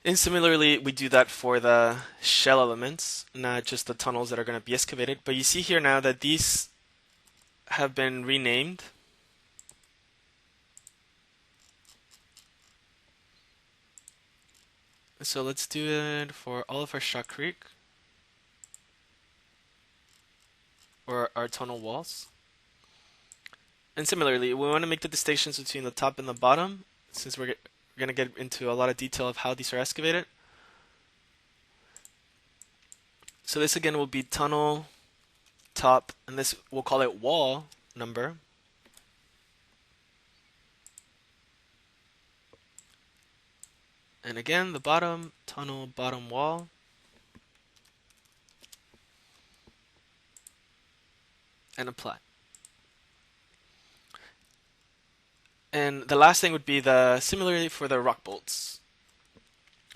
And similarly, we do that for the shell elements, not just the tunnels that are going to be excavated. But you see here now that these have been renamed. So let's do it for all of our shotcrete or our tunnel walls. And similarly, we want to make the distinctions between the top and the bottom, since we're going to get into a lot of detail of how these are excavated. So this again will be tunnel top, and this we'll call it wall number. And again, the bottom, tunnel, bottom wall. And apply. And the last thing would be similarly for the rock bolts.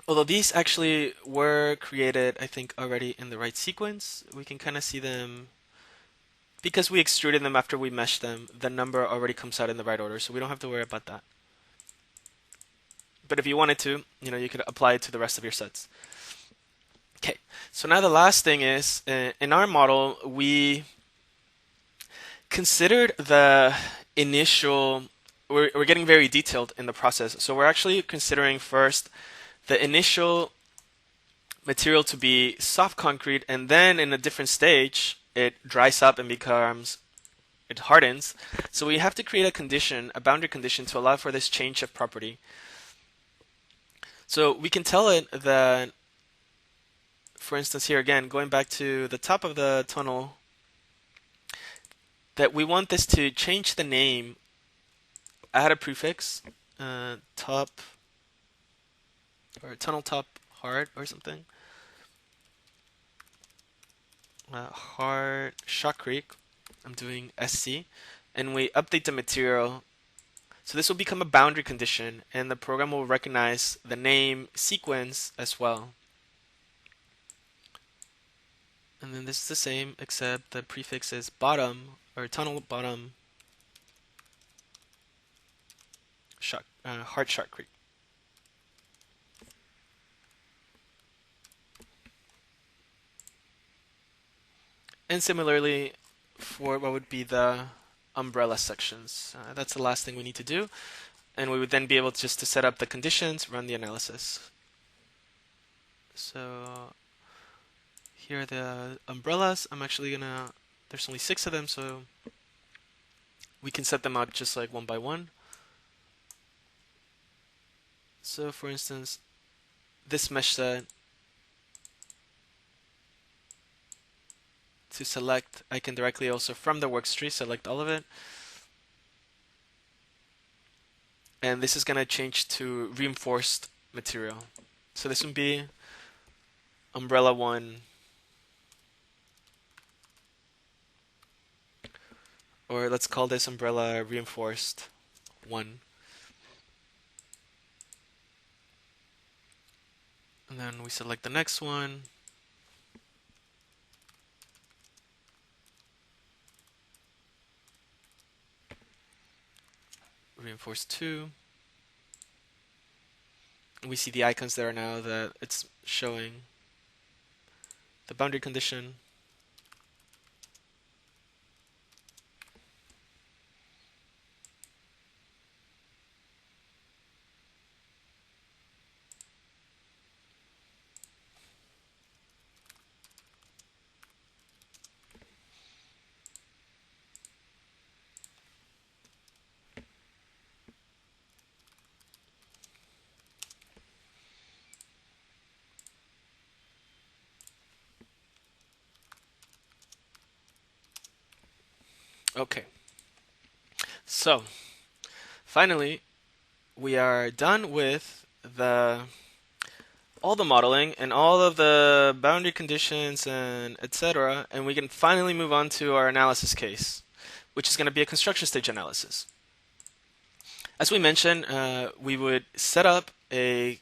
Although these actually were created, I think, already in the right sequence, we can kind of see them, because we extruded them after we meshed them, the number already comes out in the right order, so we don't have to worry about that. But if you wanted to, you could apply it to the rest of your sets. Okay, so now the last thing is, in our model, we considered the initial, we're getting very detailed in the process. So we're actually considering first the initial material to be soft concrete, and then in a different stage, it dries up and it hardens. So we have to create a condition, a boundary condition, to allow for this change of property. So we can tell it that, for instance, here again, going back to the top of the tunnel, that we want this to change the name, add a prefix, top, or tunnel top hard or something. Hard shotcrete. I'm doing SC, and we update the material. So this will become a boundary condition, and the program will recognize the name sequence as well. And then this is the same, except the prefix is bottom, or tunnel bottom, hard shotcrete. And similarly, for what would be the umbrella sections. That's the last thing we need to do. And we would then be able just to set up the conditions, run the analysis. So here are the umbrellas. I'm actually gonna, there's only 6 of them, so we can set them out just like one by one. So for instance, this mesh set, to select, I can directly also from the works tree select all of it. And this is going to change to reinforced material. So this would be umbrella 1, or let's call this umbrella reinforced 1. And then we select the next one. Reinforced 2. We see the icons there now that it's showing the boundary condition. Okay, so finally we are done with all the modeling and all of the boundary conditions and etc., and we can finally move on to our analysis case, which is going to be a construction stage analysis. As we mentioned, we would set up a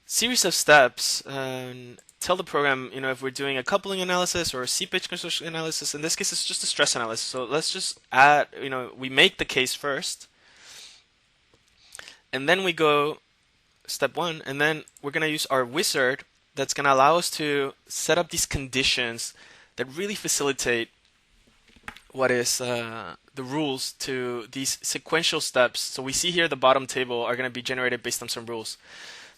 series of steps and tell the program, if we're doing a coupling analysis or a seepage construction analysis. In this case, it's just a stress analysis. So let's just add, we make the case first, and then we go step 1, and then we're going to use our wizard that's going to allow us to set up these conditions that really facilitate what is the rules to these sequential steps. So we see here the bottom table are going to be generated based on some rules.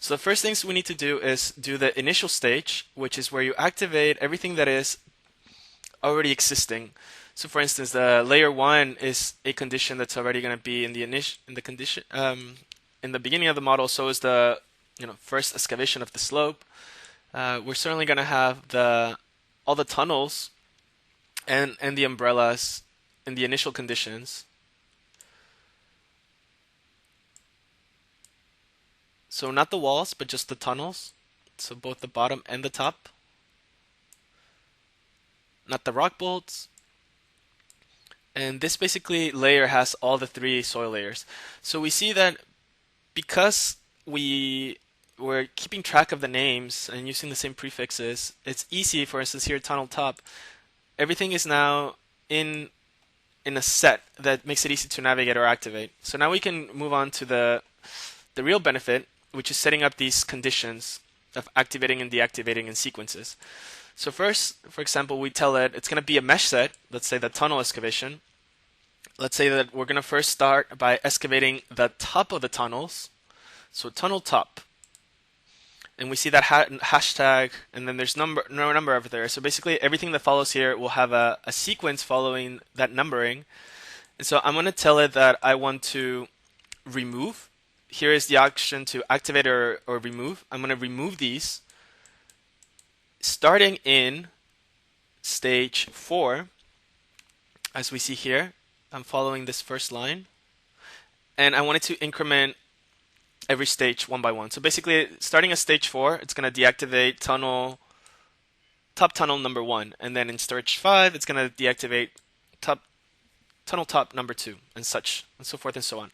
So the first things we need to do is do the initial stage, which is where you activate everything that is already existing. So for instance, the layer 1 is a condition that's already going to be in the beginning of the model. So is the first excavation of the slope. We're certainly going to have all the tunnels and the umbrellas in the initial conditions. So not the walls, but just the tunnels. So both the bottom and the top. Not the rock bolts. And this basically layer has all the 3 soil layers. So we see that because we're keeping track of the names and using the same prefixes, it's easy. For instance, here tunnel top, everything is now in a set that makes it easy to navigate or activate. So now we can move on to the the real benefit, which is setting up these conditions of activating and deactivating in sequences. So first, for example, we tell it it's going to be a mesh set, let's say the tunnel excavation. Let's say that we're going to first start by excavating the top of the tunnels. So tunnel top. And we see that hashtag, and then there's no number over there. So basically everything that follows here will have a sequence following that numbering. And so I'm going to tell it that I want to remove. Here is the option to activate or remove. I'm going to remove these starting in stage 4. As we see here, I'm following this first line. And I want it to increment every stage one by one. So basically, starting at stage 4, it's going to deactivate top tunnel number 1. And then in stage 5, it's going to deactivate tunnel top number 2, and such, and so forth and so on.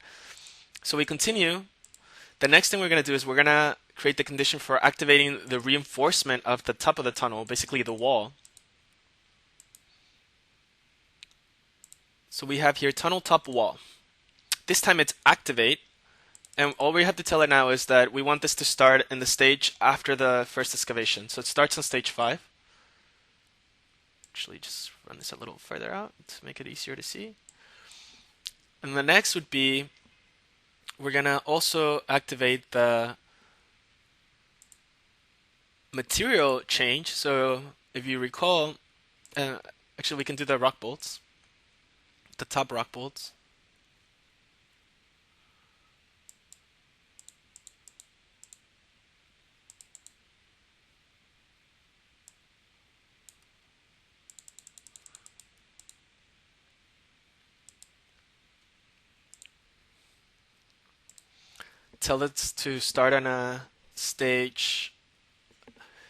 So we continue. The next thing we're going to do is we're going to create the condition for activating the reinforcement of the top of the tunnel, basically the wall. So we have here tunnel top wall. This time it's activate, and all we have to tell it now is that we want this to start in the stage after the first excavation. So it starts on stage 5. Actually, just run this a little further out to make it easier to see. And the next would be, we're going to also activate the material change. So if you recall, actually we can do the rock bolts, the top rock bolts. Tell it to start on a stage.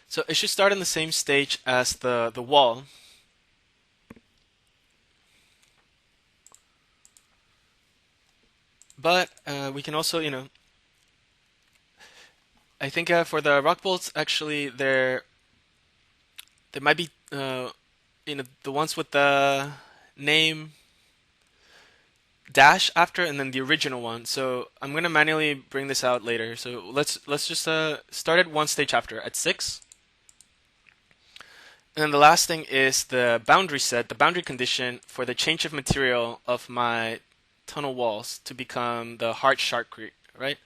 So it should start on the same stage as the wall. But we can also, I think for the rock bolts, actually, there might be, the ones with the name dash after, and then the original one. So I'm going to manually bring this out later. So let's just start at one stage after, at 6. And then the last thing is the boundary set, the boundary condition for the change of material of my tunnel walls to become the hard shotcrete, right?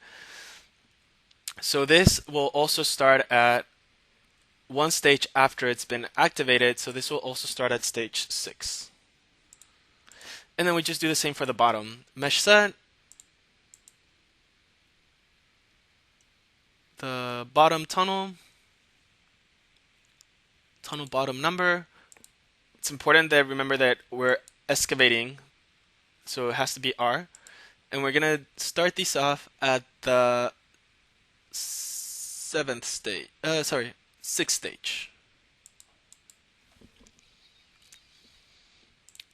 So this will also start at one stage after it's been activated. So this will also start at stage 6. And then we just do the same for the bottom. Mesh set, the bottom tunnel bottom number. It's important that remember that we're excavating, so it has to be R. And we're going to start these off at the 6th stage.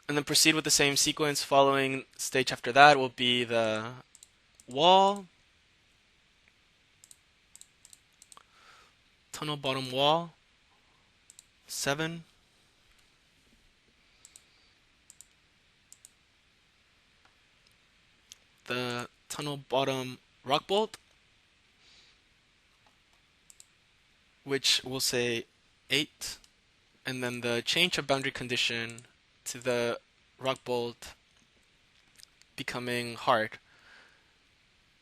And then proceed with the same sequence. Following stage after that will be the wall, tunnel bottom wall, 7. The tunnel bottom rock bolt, which will say 8. And then the change of boundary condition to the rock bolt becoming hard,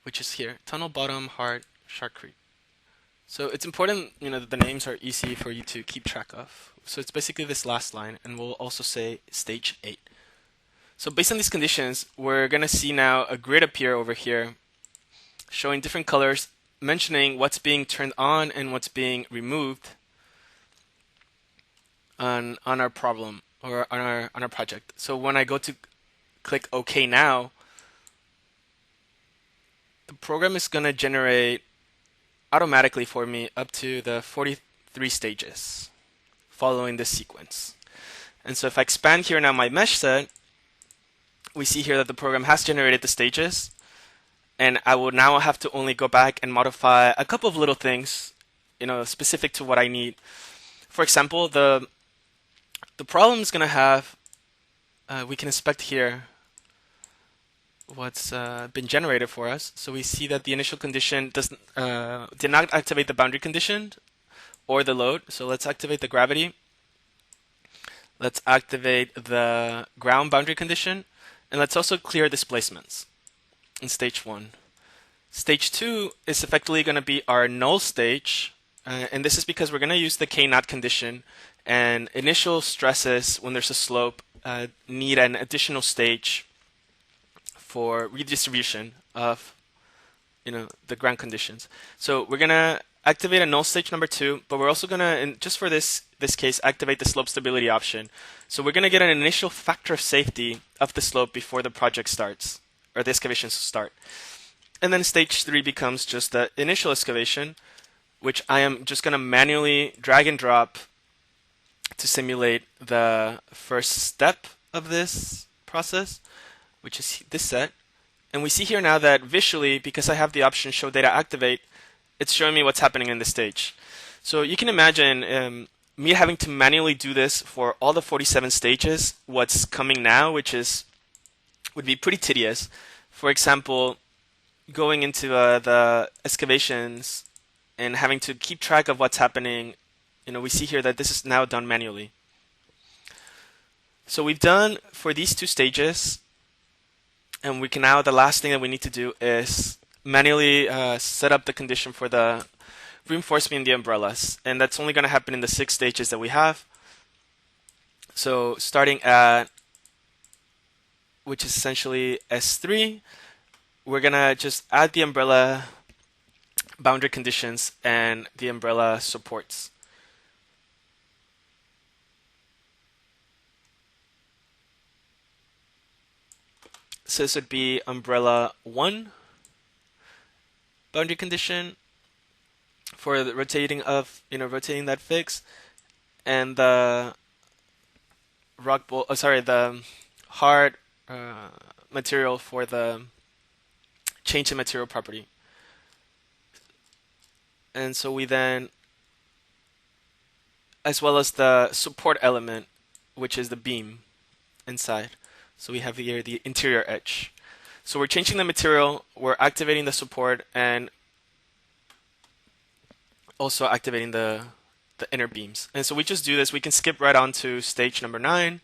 which is here, tunnel bottom hard shotcrete. So it's important, that the names are easy for you to keep track of. So it's basically this last line, and we'll also say stage 8. So based on these conditions, we're going to see now a grid appear over here showing different colors, mentioning what's being turned on and what's being removed on our problem or on our project. So when I go to click OK now, the program is going to generate automatically for me up to the 43 stages following this sequence. And so if I expand here now my mesh set, we see here that the program has generated the stages, and I will now have to only go back and modify a couple of little things, specific to what I need. For example, the problem is going to have, we can inspect here, what's been generated for us. So we see that the initial condition did not activate the boundary condition or the load. So let's activate the gravity. Let's activate the ground boundary condition, and let's also clear displacements in stage 1. Stage 2 is effectively going to be our null stage, and this is because we're going to use the K-naught condition, and initial stresses when there's a slope need an additional stage for redistribution of the ground conditions. So we're going to activate a null stage number 2, but we're also going to, just for this case, activate the slope stability option. So we're going to get an initial factor of safety of the slope before the project starts, or the excavations start. And then stage 3 becomes just the initial excavation, which I am just going to manually drag and drop to simulate the first step of this process, which is this set. And we see here now that visually, because I have the option show data activate, it's showing me what's happening in this stage. So you can imagine me having to manually do this for all the 47 stages, what's coming now, would be pretty tedious. For example, going into the excavations and having to keep track of what's happening, we see here that this is now done manually. So we've done for these 2 stages, and we can now, the last thing that we need to do is manually set up the condition for the reinforcement in the umbrellas, and that's only going to happen in the 6 stages that we have. So starting at, which is essentially S3, we're going to just add the umbrella boundary conditions and the umbrella supports. So this would be umbrella 1 boundary condition for the rotating of, rotating that fix, and the the hard material for the change in material property. And so we then, as well as the support element, which is the beam inside. So we have here the interior edge. So we're changing the material, we're activating the support, and also activating the inner beams. And so we just do this. We can skip right on to stage number 9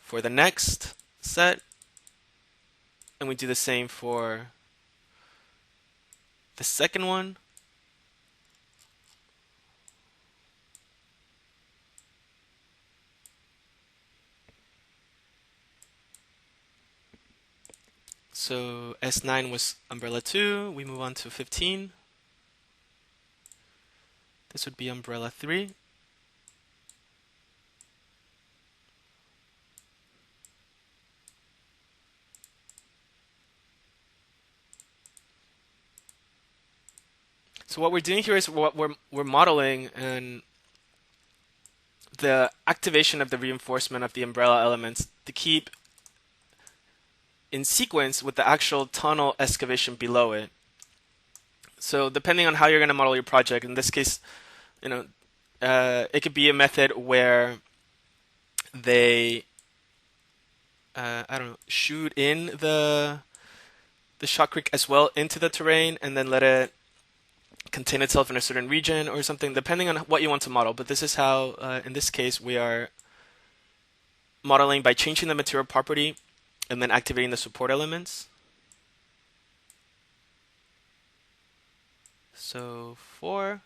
for the next set. And we do the same for the second one. So S9 was umbrella 2. We move on to 15. This would be umbrella 3. So what we're doing here is what we're modeling and the activation of the reinforcement of the umbrella elements to keep in sequence with the actual tunnel excavation below it. So depending on how you're going to model your project, in this case, it could be a method where they, shoot in the shotcrete as well into the terrain and then let it contain itself in a certain region or something, depending on what you want to model. But this is how, in this case, we are modeling by changing the material property and then activating the support elements. So 4,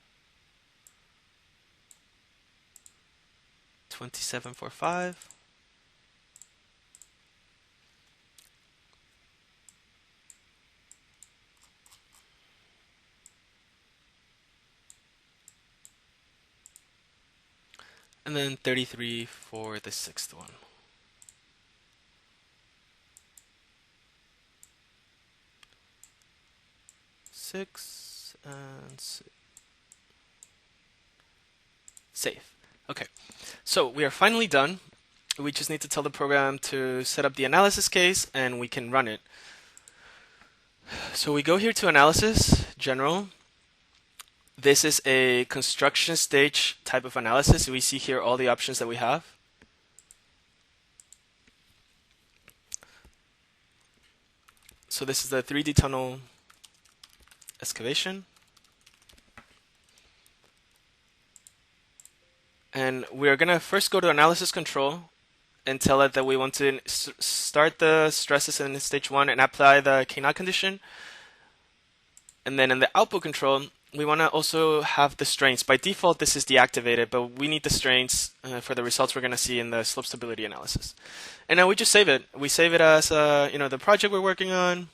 27 for 5. And then 33 for the 6th one. And save. Okay, so we are finally done. We just need to tell the program to set up the analysis case and we can run it. So we go here to analysis, general. This is a construction stage type of analysis. We see here all the options that we have. So this is the 3D tunnel excavation. And we're going to first go to analysis control and tell it that we want to start the stresses in stage 1 and apply the K0 condition. And then in the output control, we want to also have the strains. By default, this is deactivated, but we need the strains for the results we're going to see in the slope stability analysis. And now we just save it. We save it as the project we're working on.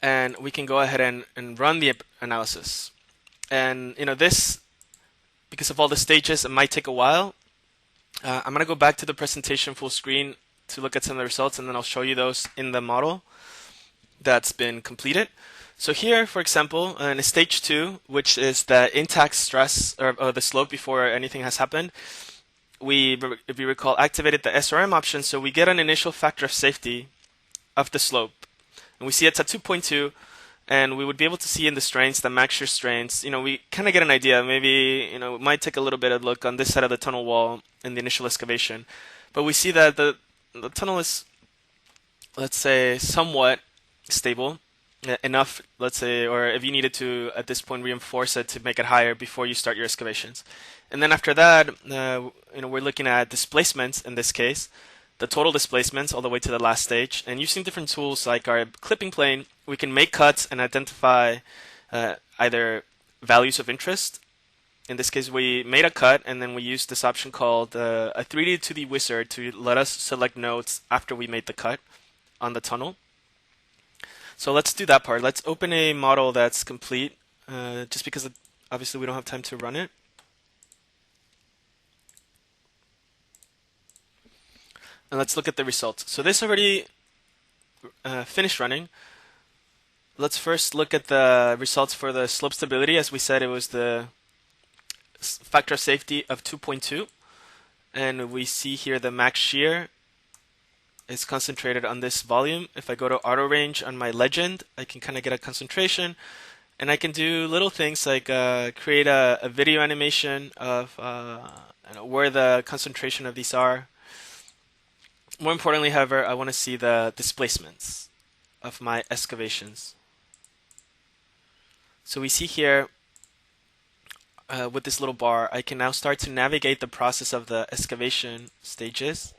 And we can go ahead and run the analysis. And this, because of all the stages, it might take a while. I'm going to go back to the presentation full screen to look at some of the results, and then I'll show you those in the model that's been completed. So here, for example, in stage 2, which is the intact stress or the slope before anything has happened, we, if you recall, activated the SRM option, so we get an initial factor of safety of the slope. And we see it's at 2.2, and we would be able to see in the strains, the max shear strains, we kind of get an idea. Maybe, it might take a little bit of look on this side of the tunnel wall in the initial excavation. But we see that the tunnel is, let's say, somewhat stable enough, let's say, or if you needed to, at this point, reinforce it to make it higher before you start your excavations. And then after that, we're looking at displacements in this case, the total displacements all the way to the last stage. And using different tools like our clipping plane, we can make cuts and identify either values of interest. In this case, we made a cut, and then we used this option called a 3D 2D wizard to let us select nodes after we made the cut on the tunnel. So let's do that part. Let's open a model that's complete, just because obviously we don't have time to run it. And let's look at the results. So this already finished running. Let's first look at the results for the slope stability. As we said, it was the factor of safety of 2.2. And we see here the max shear is concentrated on this volume. If I go to auto range on my legend, I can kind of get a concentration. And I can do little things like create a video animation of where the concentration of these are. More importantly, however, I want to see the displacements of my excavations. So we see here with this little bar, I can now start to navigate the process of the excavation stages.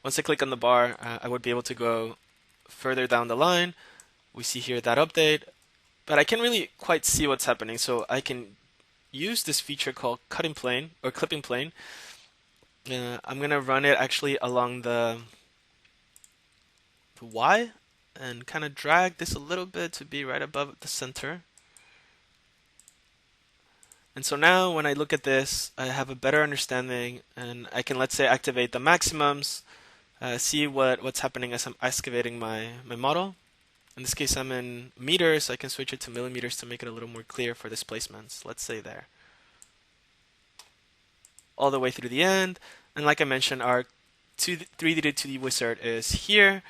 Once I click on the bar, I would be able to go further down the line. We see here that update, but I can't really quite see what's happening. So I can use this feature called cutting plane or clipping plane. I'm going to run it actually along the Y and kind of drag this a little bit to be right above the center. And so now when I look at this, I have a better understanding, and I can, let's say, activate the maximums, see what's happening as I'm excavating my model. In this case, I'm in meters. I can switch it to millimeters to make it a little more clear for displacements. Let's say there. All the way through the end. And like I mentioned, our 3D to 2D wizard is here.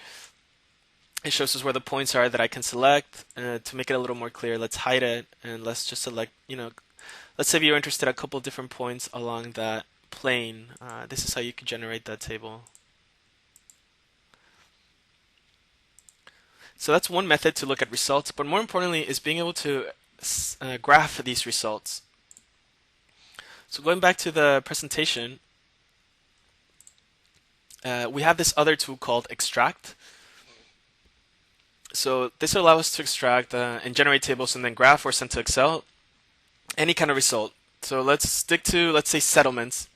It shows us where the points are that I can select. To make it a little more clear, let's hide it, and let's just select, let's say you're interested in a couple of different points along that plane. This is how you can generate that table. So that's one method to look at results, but more importantly is being able to graph these results. So going back to the presentation, we have this other tool called extract. So this will allow us to extract and generate tables and then graph or send to Excel any kind of result. So let's stick to, let's say, settlements,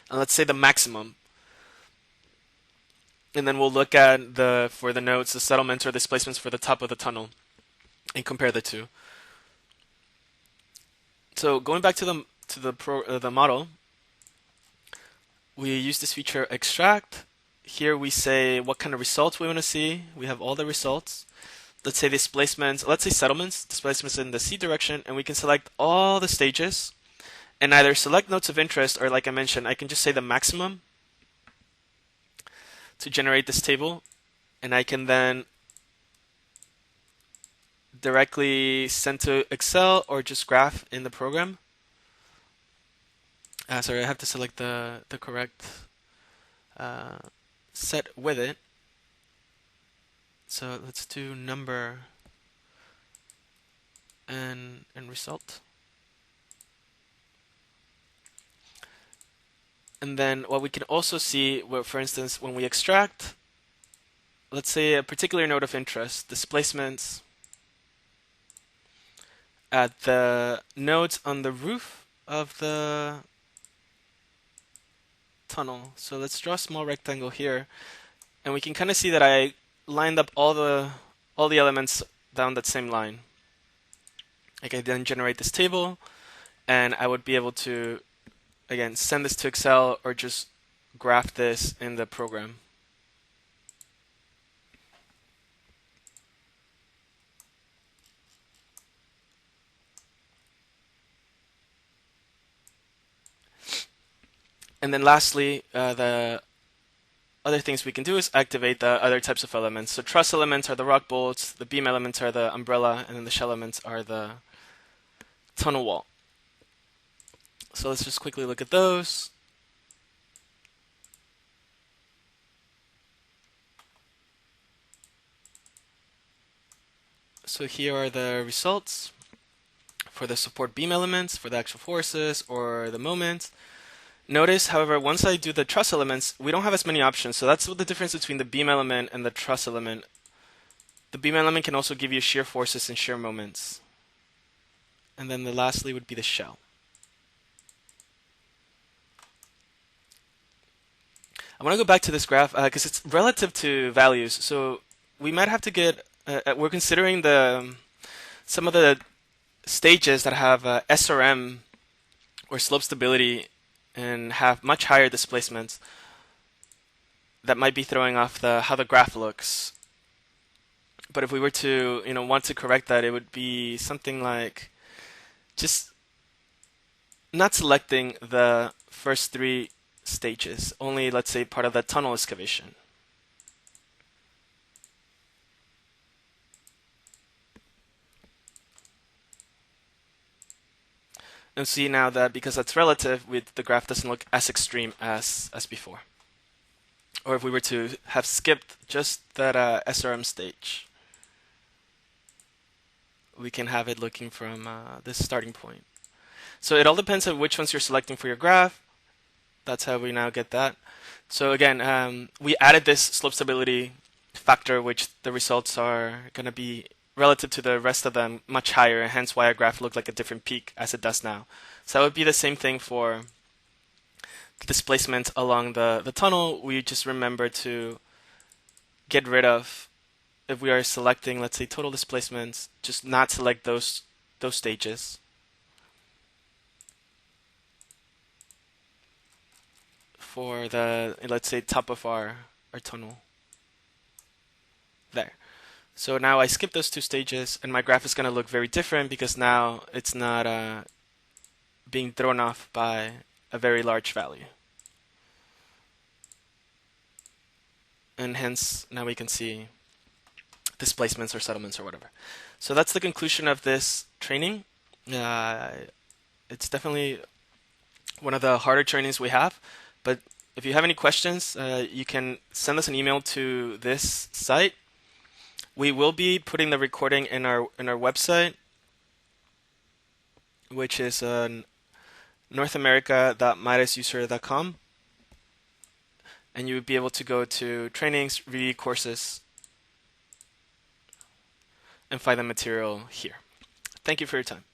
and let's say the maximum. And then we'll look at for the nodes, the settlements or displacements for the top of the tunnel and compare the two. So going back to the model, we use this feature extract. Here we say what kind of results we want to see. We have all the results. Let's say displacements, let's say settlements, displacements in the C direction, and we can select all the stages and either select nodes of interest, or like I mentioned, I can just say the maximum to generate this table, and I can then directly send to Excel or just graph in the program. Sorry, I have to select the correct set with it. So let's do number and result. And then what we can also see, where, for instance, when we extract, let's say a particular node of interest, displacements at the nodes on the roof of the tunnel. So let's draw a small rectangle here, and we can kind of see that I lined up all the elements down that same line. I can then generate this table, and I would be able to, again, send this to Excel or just graph this in the program. And then lastly, the other things we can do is activate the other types of elements. So truss elements are the rock bolts, the beam elements are the umbrella, and then the shell elements are the tunnel wall. So let's just quickly look at those. So here are the results for the support beam elements, for the actual forces or the moments. Notice, however, once I do the truss elements, we don't have as many options. So that's what the difference between the beam element and the truss element. The beam element can also give you shear forces and shear moments. And then the lastly would be the shell. I want to go back to this graph because it's relative to values. So we might have to get, we're considering some of the stages that have SRM or slope stability and have much higher displacements that might be throwing off how the graph looks. But if we were to want to correct that, it would be something like just not selecting the first three stages, only let's say part of the tunnel excavation. And see now that because that's relative, the graph doesn't look as extreme as before. Or if we were to have skipped just that SRM stage, we can have it looking from this starting point. So it all depends on which ones you're selecting for your graph. That's how we now get that. So again, we added this slope stability factor, which the results are going to be relative to the rest of them much higher, and hence why our graph looked like a different peak as it does now. So that would be the same thing for the displacement along the tunnel. We just remember to get rid of, if we are selecting, let's say, total displacements, just not select those stages. For the, let's say, top of our tunnel. There. So now I skip those two stages, and my graph is going to look very different because now it's not being thrown off by a very large value. And hence, now we can see displacements or settlements or whatever. So that's the conclusion of this training. It's definitely one of the harder trainings we have, but if you have any questions, you can send us an email to this site. We will be putting the recording in our website, which is northamerica.midaisuser.com, and you would be able to go to trainings, read courses, and find the material here. Thank you for your time.